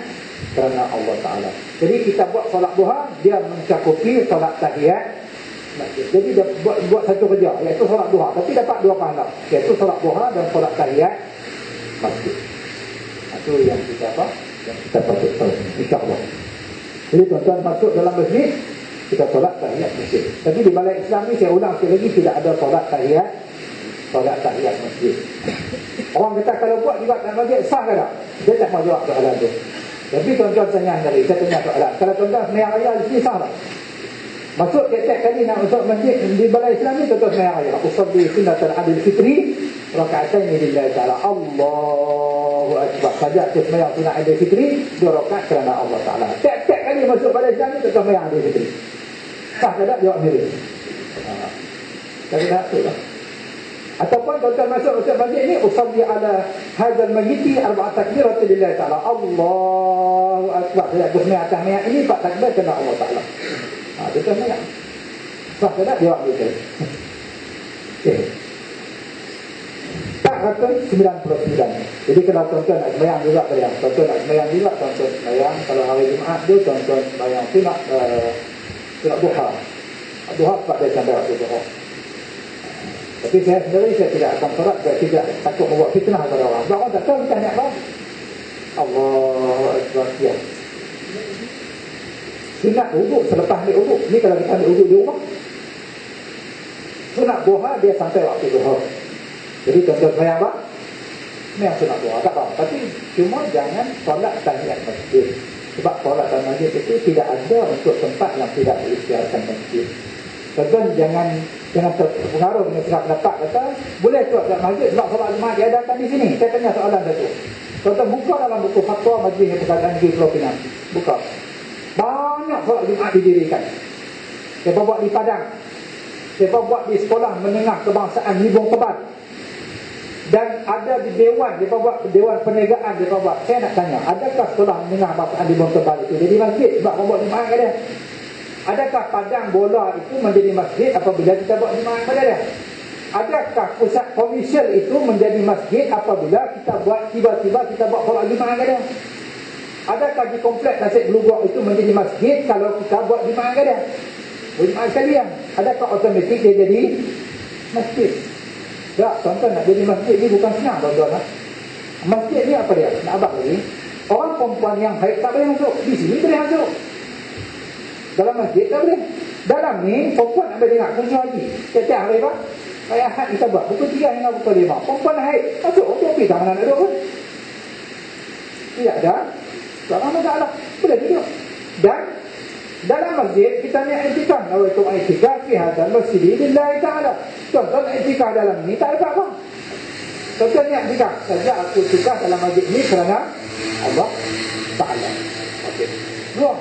kerana Allah Ta'ala. Jadi kita buat solat duha, dia mencakupi solat tahiyat masjid. Jadi dia buat satu kerja, iaitu solat duha, tapi dapat 2 pahala, iaitu solat duha dan solat tahiyat masjid. Itu yang kita apa? Yang kita patut tahu, insya-Allah. Jadi tuan-tuan masuk dalam masjid, kita solat tahiyat masjid. Tapi di balai Islam ni saya ulang sekali lagi, tidak ada solat tahiyat masjid. Orang kata kalau buat juga dalam masjid sah ke tak? Dia tak mau jawab soalan tu. Tapi tuan-tuan tanya tadi, saya tanya soalan. Kalau tuan-tuan sembahyang raya di sini sah tak? Masuk tiap-tiap kali nak masuk masjid di balai Islam ni, tuan-tuan sembahyang raya. Usalli sunnatul adil fitri raka'atain lillahi ta'ala. Allahu Akbar. Saja tu sembahyang sunat adil fitri 2 rakaat kerana Allah Ta'ala. Tiap-tiap kali masuk balai Islam ni, tuan-tuan sembahyang adil fitri. Sah ke tak? Jawab mirip. Tapi tak betul lah. Ataupun tuan-tuan masuk masjid ni, usalli ala hadzal mayyiti arba'at takbiratin lillahi ta'ala. Allahu akbar. Dia sembahyang atas mayat ini 4 takbir kena Allah Ta'ala. Itu sembahyang. Sah tak dia buat begitu. Okey. 499. Jadi kalau tuan-tuan nak sembahyang juga boleh. Tuan-tuan nak sembahyang juga, tuan-tuan sembahyang. Kalau hari Jumaat tu tuan-tuan sembahyang sunat duha. Duha sebab dia sampai waktu duha. Tapi saya sendiri saya tidak akan solat, saya tidak takut membuat fitnah kepada orang. Sebab orang tak tahu kita niat apa. Allahu Akbar. Ya. Sunat wuduk selepas ambil wuduk. Ni kalau kita ambil wuduk di rumah. Sunat duha dia sampai waktu duha. Jadi tuan-tuan sembahyang apa? Sembahyang sunat duha, tak apa. Tapi cuma jangan solat tahiyat masjid. Sebab solat tahiyat masjid itu tidak ada untuk tempat yang tidak diisytiharkan masjid. Tuan-tuan jangan terpengaruh dengan sikap pendapat kata boleh tuan kat masjid sebab solat Jumaat dia datang di sini. Saya tanya soalan satu. Tuan-tuan buka dalam buku fatwa Majlis Persatuan Negeri Pulau Pinang. Buka. Banyak solat Jumaat didirikan. Saya buat di Padang. Saya buat di sekolah menengah kebangsaan Nibong Tebal. Dan ada di Dewan, dia buat Dewan Perniagaan dia buat. Saya nak tanya, adakah sekolah menengah kebangsaan Nibong Tebal itu jadi masjid sebab orang buat Jumaat kat dia? Adakah padang bola itu menjadi masjid apabila kita buat Jumaat pada dia? Adakah pusat komersial itu menjadi masjid apabila kita buat tiba-tiba kita buat solat Jumaat kat dia? Adakah di kompleks Nasib Belugok itu menjadi masjid kalau kita buat Jumaat kat dia? Jumaat sekalian. Adakah otomatik dia jadi masjid? Tak, tuan-tuan nak jadi masjid ni bukan senang tuan-tuan. Masjid ni apa dia? Nak abang lagi. Orang perempuan yang haid tak boleh masuk. Di sini boleh masuk. Dalam masjid tak boleh. Dalam ni perempuan nak boleh dengar kunci haji. Setiap hari apa? Hari Ahad kita buat pukul 3 hingga pukul 5. Perempuan haid masuk untuk pergi tangan nak duduk pun. Tidak ada. Tak ada masalah. Boleh duduk. Dan dalam masjid kita ni i'tikaf. Nawaitu i'tikaf fi hadzal masjid lillahi ta'ala. Tuan-tuan i'tikaf dalam ni tak ada apa. Tuan-tuan ni i'tikaf. Saja aku i'tikaf dalam masjid ni kerana Allah Ta'ala. Okey. Dua.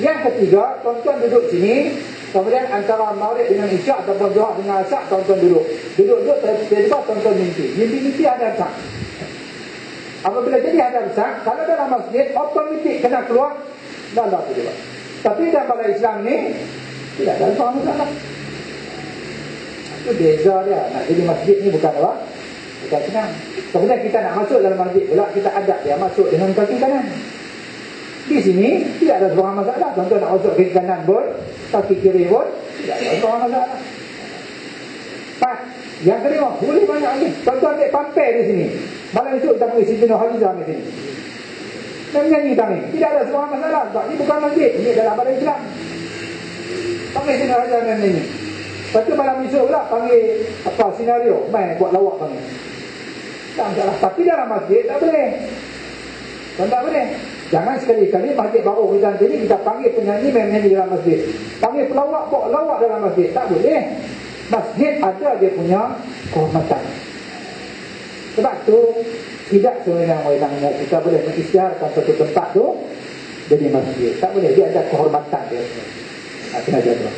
Yang ketiga, tuan-tuan duduk sini, kemudian antara maghrib dengan isyak ataupun zuhur dengan asar, tuan-tuan duduk. Duduk-duduk, tiba-tiba tuan-tuan mimpi. Mimpi-mimpi ada besar. Apabila jadi ada besar, kalau dalam masjid, otomatik kena keluar, dah tu juga. Tapi dalam balai Islam ni, tidak ada soal masalah. Itu beza dia. Nak jadi masjid ni bukan apa? Bukan senang. Kemudian kita nak masuk dalam masjid pula, kita adab dia masuk dengan kaki kanan. Di sini tidak ada seorang masalah. Tuan-tuan nak masuk kaki kanan pun, kaki kiri pun, tidak ada seorang masalah. Yang kelima, boleh banyak lagi. Tuan-tuan ambil pampir di sini. Malam esok kita pergi Siti Nurhalizah di sini. Dan menyanyi kami. Tidak ada seorang masalah. Sebab ini bukan masjid. Ini adalah balai Islam. Panggil Siti Nurhalizah dan menyanyi. Lepas tu malam esok pula panggil apa senario. Main buat lawak panggil. Tak masalah. Tapi dalam masjid tak boleh. Tak boleh. Jangan sekali-kali masjid baru kita sini kita panggil penyanyi menyanyi dalam masjid. Panggil pelawak bawa lawak dalam masjid. Tak boleh. Masjid ada dia punya kehormatan. Sebab tu tidak sewenang-wenangnya kita boleh mengisytiharkan satu tempat tu jadi masjid. Tak boleh. Dia ada kehormatan dia. Kena jaga.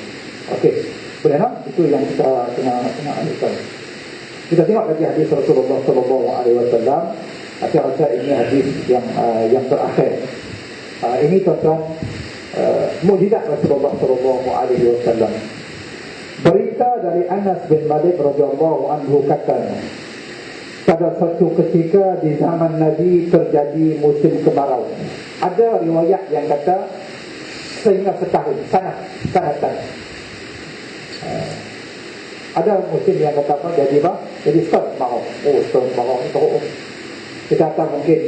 Okey. Boleh tak? Itu yang kita kena ambilkan. Kita tengok lagi hadis Rasulullah SAW. Saya rasa ini hadis yang terakhir. Ini tuan-tuan mukjizat Rasulullah SAW. Berita dari Anas bin Malik radhiyallahu anhu katanya, pada suatu ketika di zaman Nabi terjadi musim kemarau. Ada riwayat yang kata sehingga setahun, sanatan. Ada musim yang kata apa? Jadi apa? Jadi setahun kemarau. Setahun kemarau ni teruk. Kita kata mungkin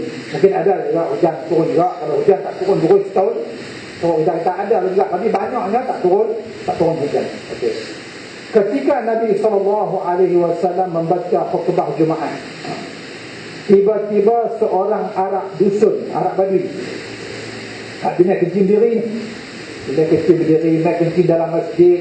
ada juga hujan turun juga. Kalau hujan tak turun setahun. Kalau hujan tak ada juga, tapi banyaknya tak turun hujan. Okey. Ketika Nabi SAW membaca khutbah Jumaat, tiba-tiba seorang Arab dusun, Arab Badui, dia kencing diri, naik kencing dalam masjid.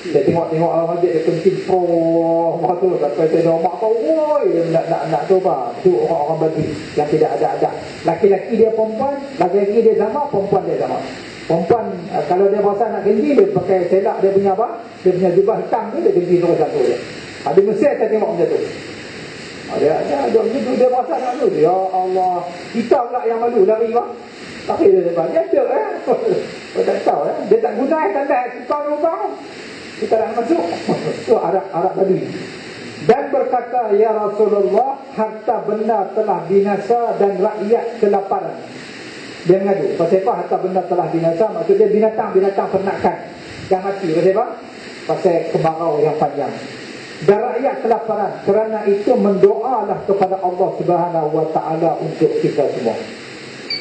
Saya tengok orang masjid dia kencing macam tu. Sampai saya dah mak tahu, woi, nak tu apa? Tu orang-orang Badui yang tidak ada adab. Laki-laki dia perempuan, laki-laki dia sama, perempuan dia sama. Perempuan kalau dia rasa nak kencing, dia pakai selak dia punya apa? Dia punya jubah hitam tu, dia kencing terus satu je. Di Mesir saya tengok macam tu. Dia merasa nak malu. Ya Allah, kita pula yang malu lari bang. Tapi dia ada Kau tak tahu dia tak guna tanda kita lubang. Kita nak masuk. Itu Arab tadi. Dan berkata, ya Rasulullah, harta benda telah binasa dan rakyat kelaparan. Dia mengadu. Pasal apa harta benda telah binasa? Maksudnya binatang-binatang ternakan yang mati. Pasal apa? Pasal kemarau yang panjang. Dan rakyat kelaparan. Kerana itu mendoalah kepada Allah Subhanahu Wa Taala untuk kita semua.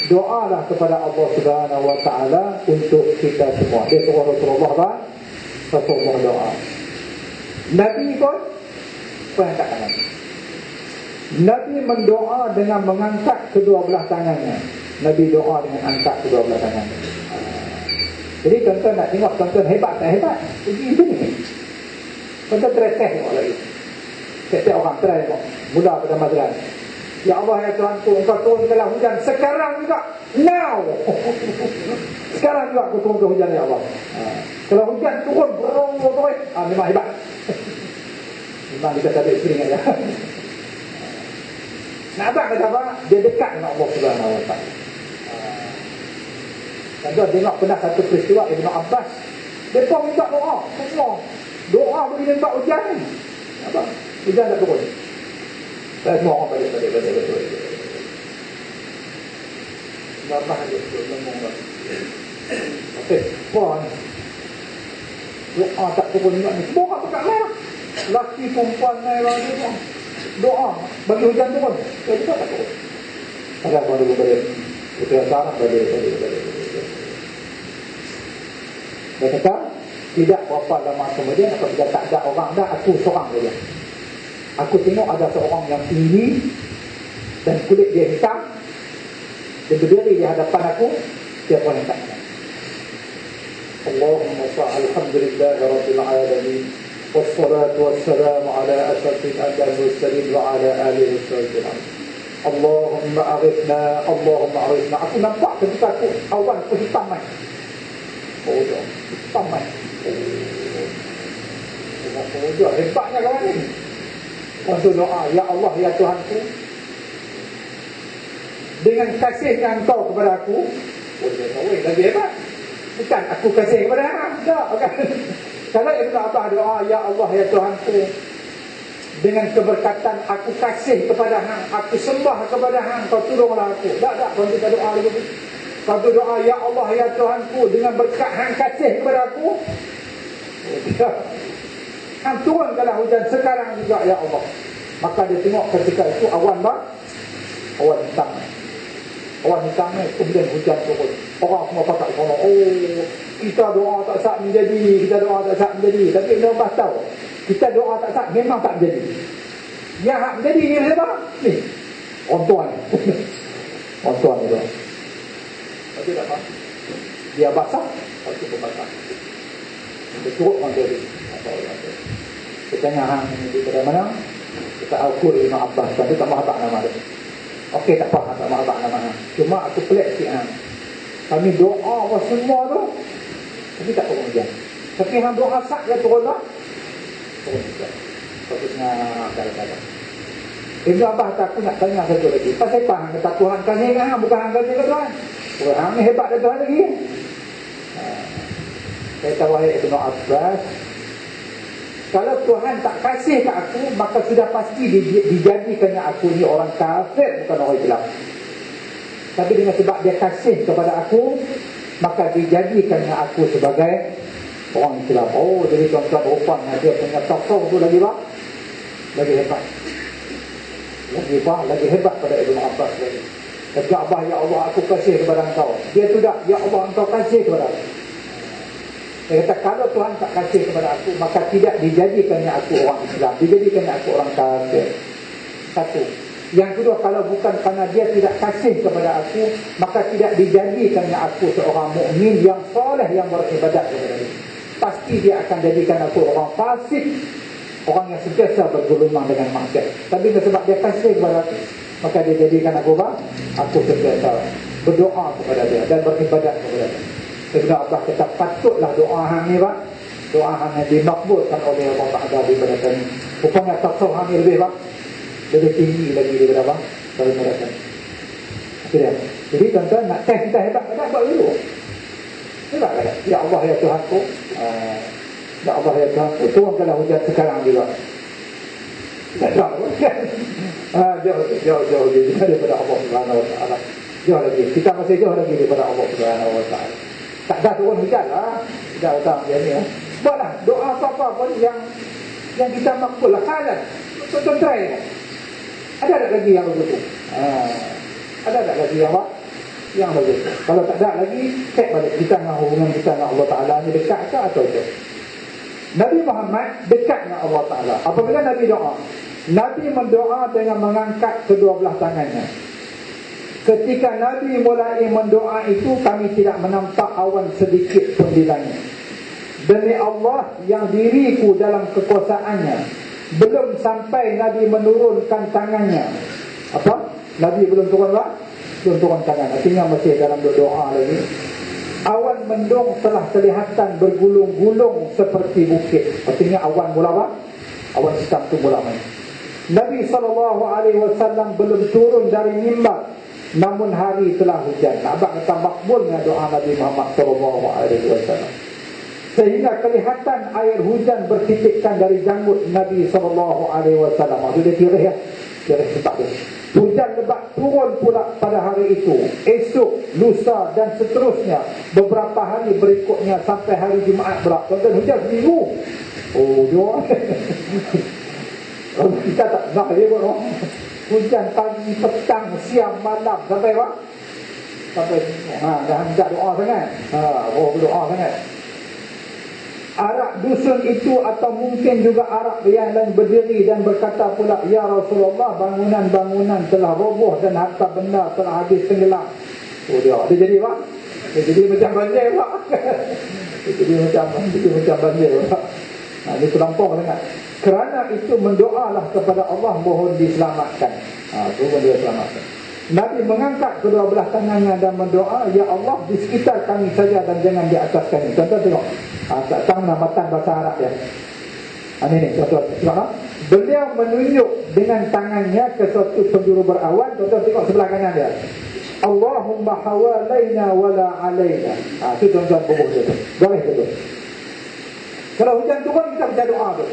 Doalah kepada Allah Subhanahu Wa Taala untuk kita semua. Dia suruh Rasulullah apa? Rasulullah doa. Nabi pun angkat tangan. Nabi mendoa dengan mengangkat kedua belah tangannya. Nabi doa dengan angkat kedua belah tangannya. Jadi tuan-tuan nak tengok tuan-tuan hebat tak hebat? Itu ni. Tuan-tuan try tengok lagi. Setiap orang try tengok. Mula pada mazlan. Ya Allah ya Tuhanku, Engkau turunkanlah hujan sekarang juga. Now. Sekarang juga aku turunkan hujan ya Allah. Kalau hujan turun berong-berong, memang hebat. Memang kita tak ada experience aja. Nak abang kata apa? Dia dekat dengan Allah Subhanahu Wa Taala. Tuan-tuan tengok pernah satu peristiwa Ibn Abbas. Dia pun minta doa. Semua doa boleh minta hujan ni. Apa? Hujan tak turun. Semua orang balik. Marah dia ngomong. Okey, puan. Doa tak turun juga ni. Semua orang pekat lah. Laki perempuan naik lagi semua. Doa bagi hujan turun. Dia tak turun. Ada apa dulu balik. Kita sarang balik. Dia kata, tidak berapa lama kemudian apabila tak ada orang dah, aku seorang saja. Aku tengok ada seorang yang tinggi dan kulit dia hitam. Dia berdiri di hadapan aku. Dia pun yang tak. Allahumma salli alhamdulillah rabbil alamin. Wassalatu wassalamu ala asyrafil anbiya'i wal mursalin wa ala alihi wasallam. Allahumma aghithna. Aku nampak ketika aku awan hitam mai. Hitam mai. Hebatnya kawan ni. Untuk doa, ya Allah ya Tuhanku, dengan kasihnya Engkau kepada aku. Lagi hebat. Bukan aku kasih kepada Hang. Tak, bukan. Kalau Ibn Abbas doa, ya Allah ya Tuhanku, dengan keberkatan aku kasih kepada Hang, aku sembah kepada Hang, Kau tolonglah aku. Tak, kalau kita doa lagi. Kalau doa, ya Allah ya Tuhanku, dengan berkat Hang kasih kepada aku. Hang turunkanlah hujan sekarang juga ya Allah. Maka dia tengok ketika itu awan hitam. Awan hitam ni kemudian hujan turun. Orang semua pakat ngomong, kita doa tak sah menjadi, Tapi dia Abbas tahu, kita doa tak sah memang tak menjadi. Yang hak menjadi ni siapa? Ni. Orang tuan itu. Tapi tak apa. Dia basah, itu pun basah. Dia turut orang jadi. Kita tanya hang daripada mana? Kita ukur Ibn Abbas. Dia tak mahu tak nama dia. Okey, tak apa, tak mahu tak nama hang. Cuma aku pelik sikit hang. Kami doa apa semua tu, tapi tak turun hujan. Tapi hang doa sak dia turun lah. Turun hujan. Fokusnya kata-kata. Ibn Abbas tak, aku nak tanya satu lagi. Pasal apa hang kata Tuhan kasih kan hang, bukan hang kasih ke Tuhan? Hang ni hebat dari Tuhan lagi. Saya tahu wahai Ibn Abbas, kalau Tuhan tak kasih ke aku, maka sudah pasti dijadikannya aku ni orang kafir, bukan orang Islam. Tapi dengan sebab dia kasih kepada aku, maka dijadikannya aku sebagai orang Islam. Jadi tuan-tuan rupanya dia punya tasawuf tu lagi hebat. Lagi hebat pada Ibn Abbas lagi. Kata Abbas, ya Allah aku kasih kepada engkau. Dia tu dah, ya Allah engkau kasih kepada aku. Dia kata, kalau Tuhan tak kasih kepada aku, maka tidak dijadikannya aku orang Islam, dijadikannya aku orang kafir. Satu. Yang kedua, kalau bukan kerana dia tidak kasih kepada aku, maka tidak dijadikannya aku seorang mukmin yang soleh, yang beribadat kepada dia. Pasti dia akan jadikan aku orang fasik, orang yang sentiasa bergulungan dengan maksiat. Tapi sebab dia kasih kepada aku, maka dia jadikan aku aku sentiasa berdoa kepada dia dan beribadat kepada dia. Ibn Abbas kata, patutlah doa hang ni Pak. Doa hang yang dimakbulkan oleh Allah Ta'ala daripada kami. Rupanya tasawuf hang ni lebih Pak. lebih tinggi lagi daripada apa? Daripada mereka. Itu dia. Jadi tuan-tuan nak test kita hebat tak buat dulu. Hebat kata, ya Allah ya Tuhanku, ya Allah ya Tuhanku, turunkanlah hujan sekarang juga. Tak tahu kan? Jauh daripada Allah Subhanahu Wa Taala. Jauh lagi. Kita masih jauh lagi daripada Allah Subhanahu Wa Taala. Tak dah turun hujan lah. Tidak datang dia ni lah. Buatlah doa apa-apa pun yang kita makbul lah. Halan. Tuan-tuan try kan? Ada tak lagi yang begitu? Ada tak lagi yang apa? Yang begitu. Kalau tak ada lagi, cek balik kita dengan hubungan kita dengan Allah Ta'ala ni dekat ke atau jauh. Nabi Muhammad dekat dengan Allah Ta'ala. Apabila Nabi doa, Nabi mendoa dengan mengangkat kedua belah tangannya. Ketika Nabi mulai mendoa itu, kami tidak menampak awan sedikit pun di langit. Demi Allah yang diriku dalam kekuasaannya, belum sampai Nabi menurunkan tangannya. Apa? Nabi belum turun apa? Belum turun tangan. Artinya masih dalam doa lagi. Awan mendung telah kelihatan bergulung-gulung seperti bukit. Artinya awan mula apa? Awan hitam itu mula main. Nabi SAW belum turun dari mimbar, namun hari telah hujan. Abang kata makbulnya doa Nabi Muhammad SAW. Sehingga kelihatan air hujan bertitikkan dari janggut Nabi SAW. Maksudnya tirih ya. Tirih sebab dia. Hujan lebat turun pula pada hari itu, esok, lusa dan seterusnya. Beberapa hari berikutnya sampai hari Jumaat pula. Tuan-tuan, hujan seminggu. Oh, doa. Kita tak nak dia pun. Hujan pagi, petang, siang, malam. Sampai apa? Sampai dah hendak doa sangat. Doa sangat. Arab dusun itu atau mungkin juga Arab yang lain berdiri dan berkata pula, ya Rasulullah, bangunan-bangunan telah roboh dan harta benda telah habis tenggelam. Oh, dia jadi apa? Dia jadi macam banjir pak. Dia jadi macam banjir pak. Ini terlampau sangat. Kerana itu mendoalah kepada Allah, mohon diselamatkan. Mohon dia selamatkan. Nabi mengangkat kedua belah tangannya dan mendoa, ya Allah, di sekitar kami saja dan jangan di atas kami. Tuan-tuan tengok. Tak tahu namatan bahasa Arab ya. Ini tuan-tuan tengok. Beliau menunjuk dengan tangannya ke suatu penjuru berawan. Tuan-tuan tengok sebelah kanan dia. Allahumma hawalaina wala alaina. Itu tuan-tuan bubuh dia tu. Boleh betul. Kalau hujan turun, kita baca doa tu.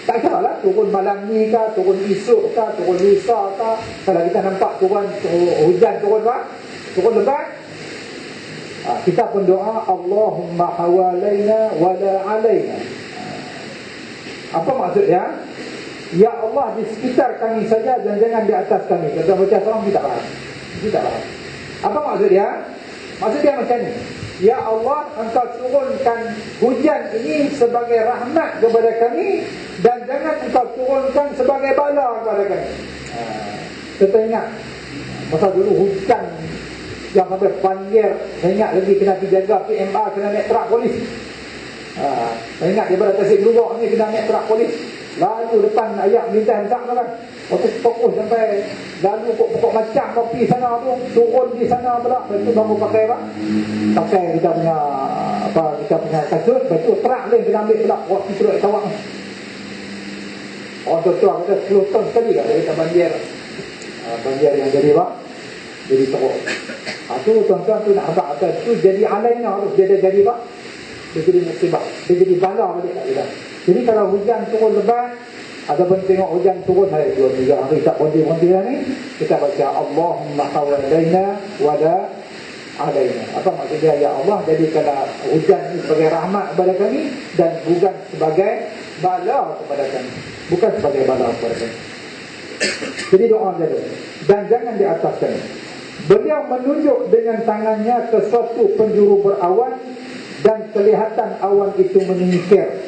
Tak salah turun malam ni kah, turun esok kah, turun lusa kah. Kalau kita nampak turun hujan, turun apa? Turun lebat. Kita pun doa, Allahumma hawalaina wala alaina. Apa maksudnya? Ya Allah, di sekitar kami saja dan jangan di atas kami. Kita baca salam, kita faham. Kita faham. Apa maksudnya? Maksudnya macam ni. Ya Allah, Engkau turunkan hujan ini sebagai rahmat kepada kami dan jangan Engkau turunkan sebagai bala kepada kami. Kita ingat masa dulu hujan yang sampai banjir. Saya ingat lagi kena dijaga PMA, kena naik terak polis. Saya ingat daripada Tasik Lubok ni kena naik terak polis. Lalu depan ayat melintas hentak tu kan. Waktu fokus sampai lalu pokok macam kopi sana tu, turun di sana pula. Lepas tu baru pakai apa? Pakai kita punya kasut. Lepas tu terak lain kena ambil pula. Waktu teruk tawak. Orang tua kata 10 ton sekali kan kita banjir. Banjir yang jadi apa? Jadi teruk. Tu tuan-tuan tu nak habaq atas tu jadi alaina tu. Dia jadi apa? Dia jadi musibah. Dia jadi bala balik kat kita. Jadi kalau hujan turun lebat, ataupun tengok hujan turun hari 2-3 hari tak berhenti-berhenti lah ni, kita baca Allahumma hawalaina wala alaina. Apa maksudnya? Ya Allah, jadikanlah hujan ini sebagai rahmat kepada kami dan bukan sebagai bala kepada kami. Bukan sebagai bala kepada kami. Jadi doa dia tu. Dan jangan di atas kami. Beliau menunjuk dengan tangannya ke suatu penjuru berawan dan kelihatan awan itu menyingkir.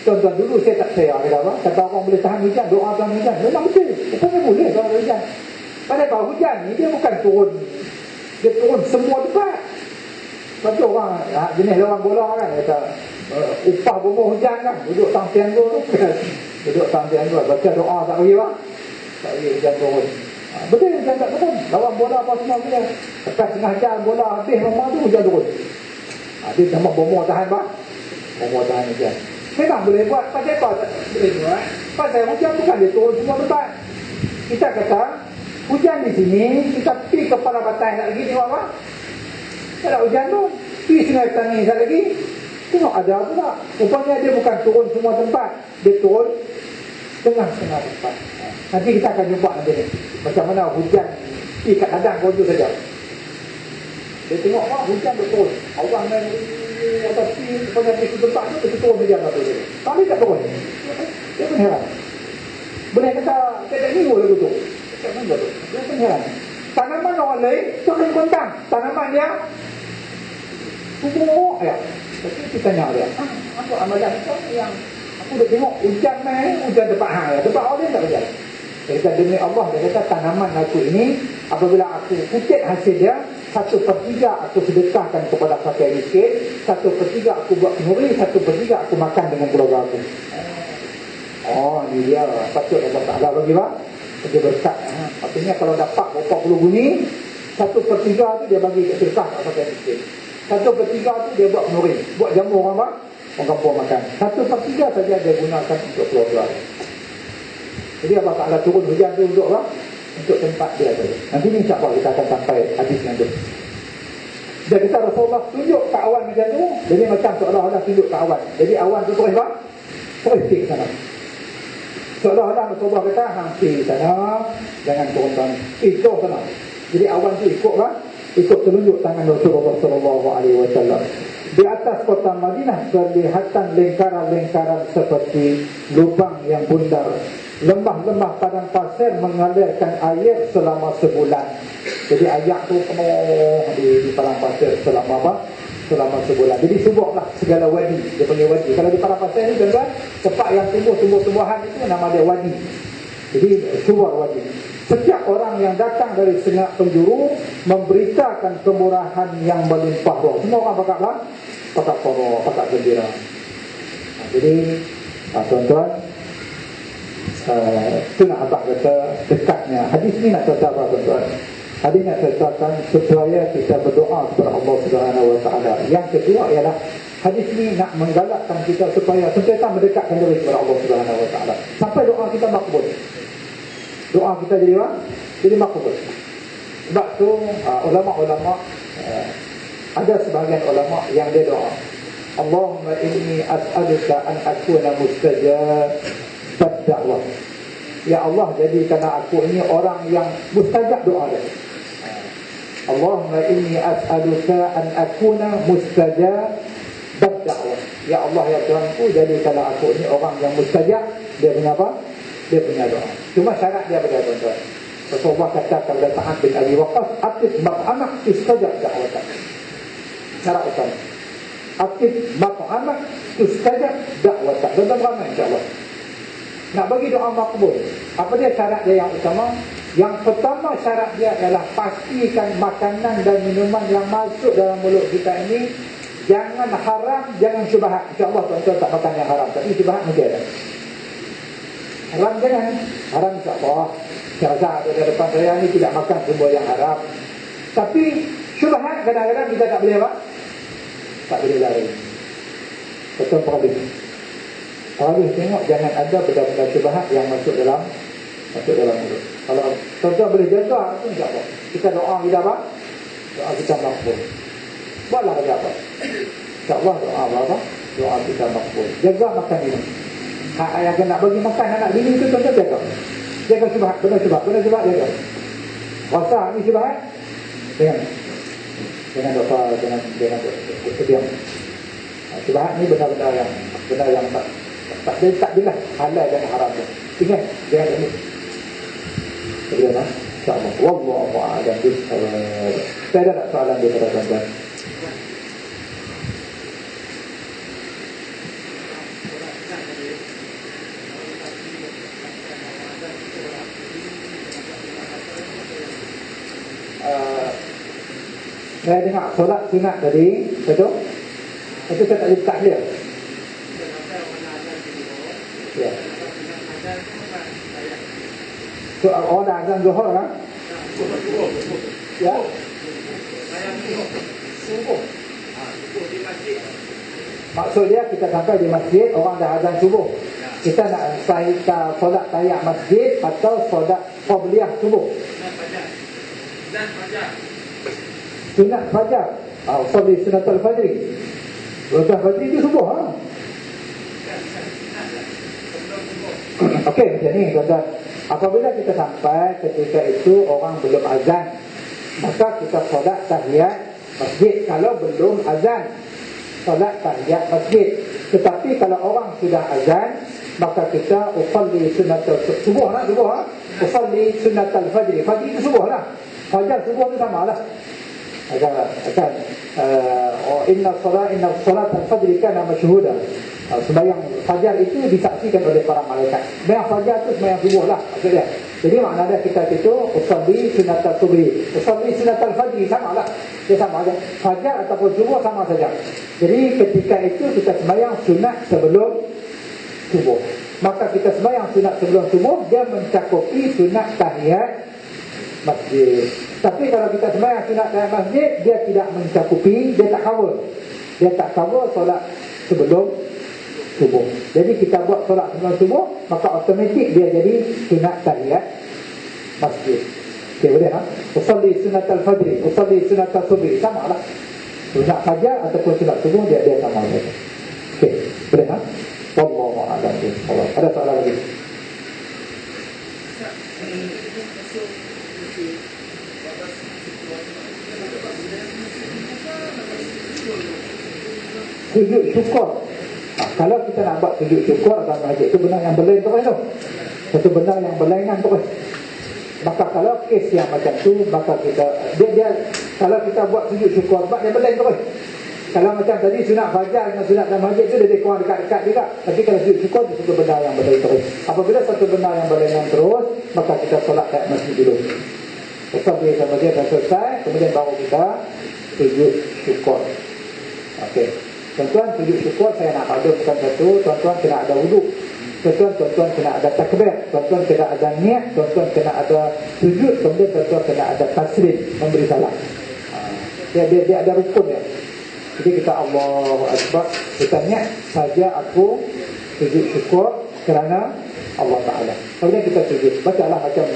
Tuan-tuan, dulu saya tak percaya kata orang boleh tahan hujan, doa tahan hujan. Memang betul, rupanya boleh tahan hujan. Padahal hujan ni dia bukan turun, dia turun semua tempat. Lepas tu orang jenis lawan bola kan, kata upah bomoh hujan kan, duduk tangsian tu duduk tangsian tu, baca doa tak bagi apa? Tak bagi hujan turun. Betul hujan tak turun, lawan bola apa semua punya. Lepas tengah jam bola habis memang tu hujan turun. Dia nama bomoh tahan apa? Bomoh tahan hujan. Memang boleh buat. Pasal apa tak boleh buat? Pasal hujan bukan dia turun semua tempat. Kita kata hujan di sini, kita pergi ke Kepala Batai nak lagi tengok apa? Tak ada hujan tu. Pergi Sungai Petani sekali lagi, tengok ada pula. Rupanya dia bukan turun semua tempat, dia turun tengah-tengah tempat. Nanti kita akan jumpa nanti ni macam mana hujan pergi kat ladang pun tu saja. Dia tengok hujan betul, Allah main atas pergi pada satu tempat tu, dia turun hujan apa tu. Kami tak turun. Dia pun heran. Boleh kata setiap minggu lagu tu. Setiap minggu tu. Dia pun heran. Tanaman orang lain turun kontang, tanaman dia semua ya. Tapi kita tanya dia, apa amalan kau yang aku dah tengok hujan main, hujan tempat hang ya. Tempat orang tak hujan. Dia kata demi Allah, dia kata tanaman aku ini apabila aku kutip hasil dia, 1/3 aku sedekahkan kepada fakir miskin, 1/3 aku buat kenduri, 1/3 aku makan dengan keluarga aku. Oh, ni dia patut Allah Ta'ala bagi apa? Bagi berkat. Artinya kalau dapat berapa puluh bunyi, 1/3 tu dia bagi sedekah kat fakir miskin, 1/3 tu dia buat kenduri, buat jamu orang apa? Orang kampung makan. 1/3 saja dia gunakan untuk keluarga. Jadi Allah Ta'ala turun hujan tu untuk apa? Untuk tempat dia saja. Nanti ni insyaAllah kita akan sampai hadis yang tu. Dan kita Rasulullah tunjuk ke awan macam tu. Jadi macam seolah-olah tunjuk ke awan. Jadi awan tu terus apa? Terus pergi ke sana. Seolah-olah Rasulullah kata pergi ke sana, jangan turun tangan. Turun sana. Jadi awan tu ikut apa? Ikut telunjuk tangan Rasulullah SAW. Di atas kota Madinah kelihatan lingkaran-lingkaran seperti lubang yang bundar. Lembah-lembah padang pasir mengalirkan air selama sebulan. Jadi air tu penuh di padang pasir selama apa? Selama sebulan. Jadi suburlah segala wadi. Dia panggil wadi. Kalau di padang pasir ni tuan-tuan, tempat yang tumbuh tumbuh-tumbuhan itu nama dia wadi. Jadi subur wadi. Setiap orang yang datang dari sengak penjuru memberitakan kemurahan yang melimpah ruah. Semua orang pakat apa? Pakat koro, pakat gembira. Jadi tuan-tuan, itu nak abang kata dekatnya. Hadis ni nak cerita apa tuan-tuan? Hadis nak ceritakan supaya kita berdoa kepada Allah Subhanahu Wa Taala. Yang kedua ialah hadis ni nak menggalakkan kita supaya sentiasa mendekatkan diri kepada Allah Subhanahu Wa Taala sampai doa kita makbul. Doa kita jadi apa? Jadi makbul. Sebab tu ulama-ulama, ada sebahagian ulama yang dia doa, Allahumma inni as'aluka an akuna mustajab da'wah. Ya Allah, jadikanlah aku ini orang yang mustajab doa dia. Allahumma inni as'aluka an akuna mustajab da'wah. Ya Allah, ya Tuhanku, jadikanlah aku ini orang yang mustajab. Dia punya apa? Dia punya doa. Cuma syarat dia bagaimana tuan-tuan? Rasulullah kata kepada Sa'ad bin Abi Waqqas, atib mat'amak istajab da'watak. Syarat utama, atib mat'amak istajab da'watak. Tuan-tuan beramai insyaAllah nak bagi doa makbul. Apa dia syarat dia yang utama? Yang pertama syarat dia adalah pastikan makanan dan minuman yang masuk dalam mulut kita ini jangan haram, jangan syubhat. InsyaAllah tuan-tuan tak makan yang haram, tapi syubhat mungkin ada. Haram jangan. Haram insyaAllah. Saya rasa pada depan saya ni tidak makan semua yang haram. Tapi syubhat kadang-kadang kita tak boleh apa? Tak boleh lari. Betul perlu. Kalau tengok jangan ada benda-benda syubhat yang masuk dalam mulut. Kalau tuan-tuan boleh jaga itu insyaAllah. Kita doa kita apa? Doa kita makbul. Buatlah saja apa? InsyaAllah doa apa? Doa kita makbul. Jaga makan minum. Yang nak bagi makan anak bini itu tuan-tuan jaga. Jaga syubhat, benda syubhat jaga. Rasa ni syubhat? Jangan dosa, jangan berdiam. Syubhat ni benda yang tak jelas halal dan haram. Ingat, jangan ini. Bagaimana? InsyaAllah. Wallahu a'lam bishawab. Saya ada tak soalan daripada tuan-tuan? Saya dengar solat sunat tadi, betul? Tapi saya tak letak dia. Ya. So, orang dah azan Zuhur kan? Ya. Subuh di masjid. Maksud dia kita sampai di masjid, orang dah azan subuh. Kita nak solat tahiyat masjid atau solat qabliyah subuh? Sunat fajar. Solat sunat al-fajri. Solat fajri itu subuh, ha? Okey, macam ni tuan-tuan. Apabila kita sampai ketika itu orang belum azan, maka kita solat tahiyat masjid. Kalau belum azan, solat tahiyat masjid. Tetapi kalau orang sudah azan, maka kita usalli sunat subuh lah, subuh lah. Usalli sunat al-fajri. Fajri itu subuh lah. Fajar subuh itu sama lah. Akan inna salat al-fajri kana masyhuda. Sembahyang fajar itu disaksikan oleh para malaikat. Sembahyang fajar itu sembahyang subuh lah maksudnya. Jadi maknanya kita itu usalli sunat al-subhi, usalli sunat al-fajri, sama lah. Dia sama aja. Fajar ataupun subuh sama saja. Jadi ketika itu kita sembahyang sunat sebelum subuh. Maka kita sembahyang sunat sebelum subuh, dia mencakupi sunat tahiyat masjid. Tapi kalau kita sembahyang sunat tahiyat masjid, dia tidak mencakupi, dia tak cover. Dia tak cover solat sebelum subuh. Jadi kita buat solat sebelum subuh, maka automatik dia jadi sunat tahiyat masjid. Okey, boleh tak? Usalli sunat al-fajri, usalli sunat al-subhi, sama lah. Sunat fajar ataupun sunat subuh, dia sama saja. Okey, boleh tak? Wallahu a'lam bishawab. Ada soalan lagi? Sujud syukur. Kalau kita nak buat sujud syukur dalam masjid, itu benar yang berlain terus tu. Satu benar yang berlainan terus. Maka kalau kes yang macam tu, maka kita dia kalau kita buat sujud syukur, buat yang berlain terus. Kalau macam tadi sunat fajar dengan sunat dalam masjid tu dia lebih kurang dekat-dekat juga. Tapi kalau sujud syukur itu satu benda yang berlain terus. Apabila satu benda yang berlainan terus, maka kita solat kat masjid dulu. Lepas dia masjid dah selesai, kemudian baru kita sujud syukur. Okey. Tuan-tuan, sujud syukur saya nak ada bukan satu. Tuan-tuan kena ada wuduk. Tuan-tuan kena ada takbir. Tuan-tuan kena ada niat. Tuan-tuan kena ada sujud. Kemudian tuan-tuan kena ada taslim, memberi salam. Dia ada rukun ya. Jadi kita Allahu Akbar, kita niat saja aku sujud syukur kerana Allah Ta'ala. Kemudian kita sujud. Bacalah macam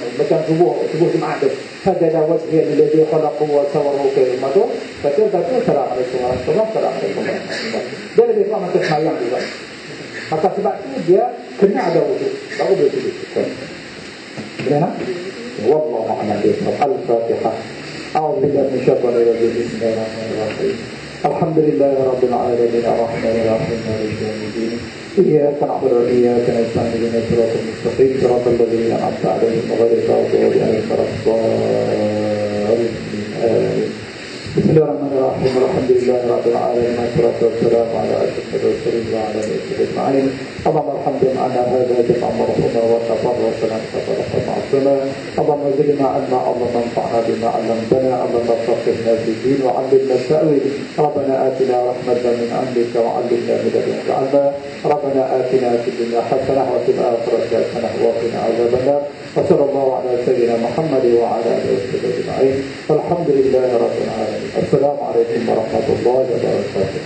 subuh Jumaat tu. Sajada wajhiya lilladzi khalaqahu wa sawwarahu kaima tu. Baca assalamualaikum warahmatullahi wabarakatuh. Dia lebih kurang macam sembahyang juga. Maka sebab tu dia kena ada wuduk. Baru dia sujud syukur. Boleh tak? Wallahu a'lam bishawab. Al-Fatihah. A'udzu billahi minasyaitonir rajim. Bismillahirrahmanirrahim. Alhamdulillahi rabbil alamin arrahmanir rahim maliki yaumiddin. إياك نعبد وإياك نستعين اهدنا الصراط المستقيم صراط الذين أنعمت عليهم غير المغضوب عليهم ولا الضالين آمين. بسم الله الرحمن الرحيم الحمد لله رب العالمين والصلاة والسلام على أشرف المرسلين وعلى آله أجمعين. اللهم ارحم جمعنا هذا جمع مرحوما وتفرقنا تفرقا معصوما. اللهم زدنا علما، اللهم انفعنا بما علمتنا، اللهم فقهنا في الدين وعلمنا التأويل. ربنا آتنا رحمة من عندك وعلمنا من لدنك علما. ربنا آتنا في الدنيا حسنة وفي الآخرة حسنة وقنا عذاب النار. وصلى الله على سيدنا محمد وعلى آله وصحبه أجمعين. والحمد لله رب العالمين. السلام عليكم ورحمة الله وبركاته.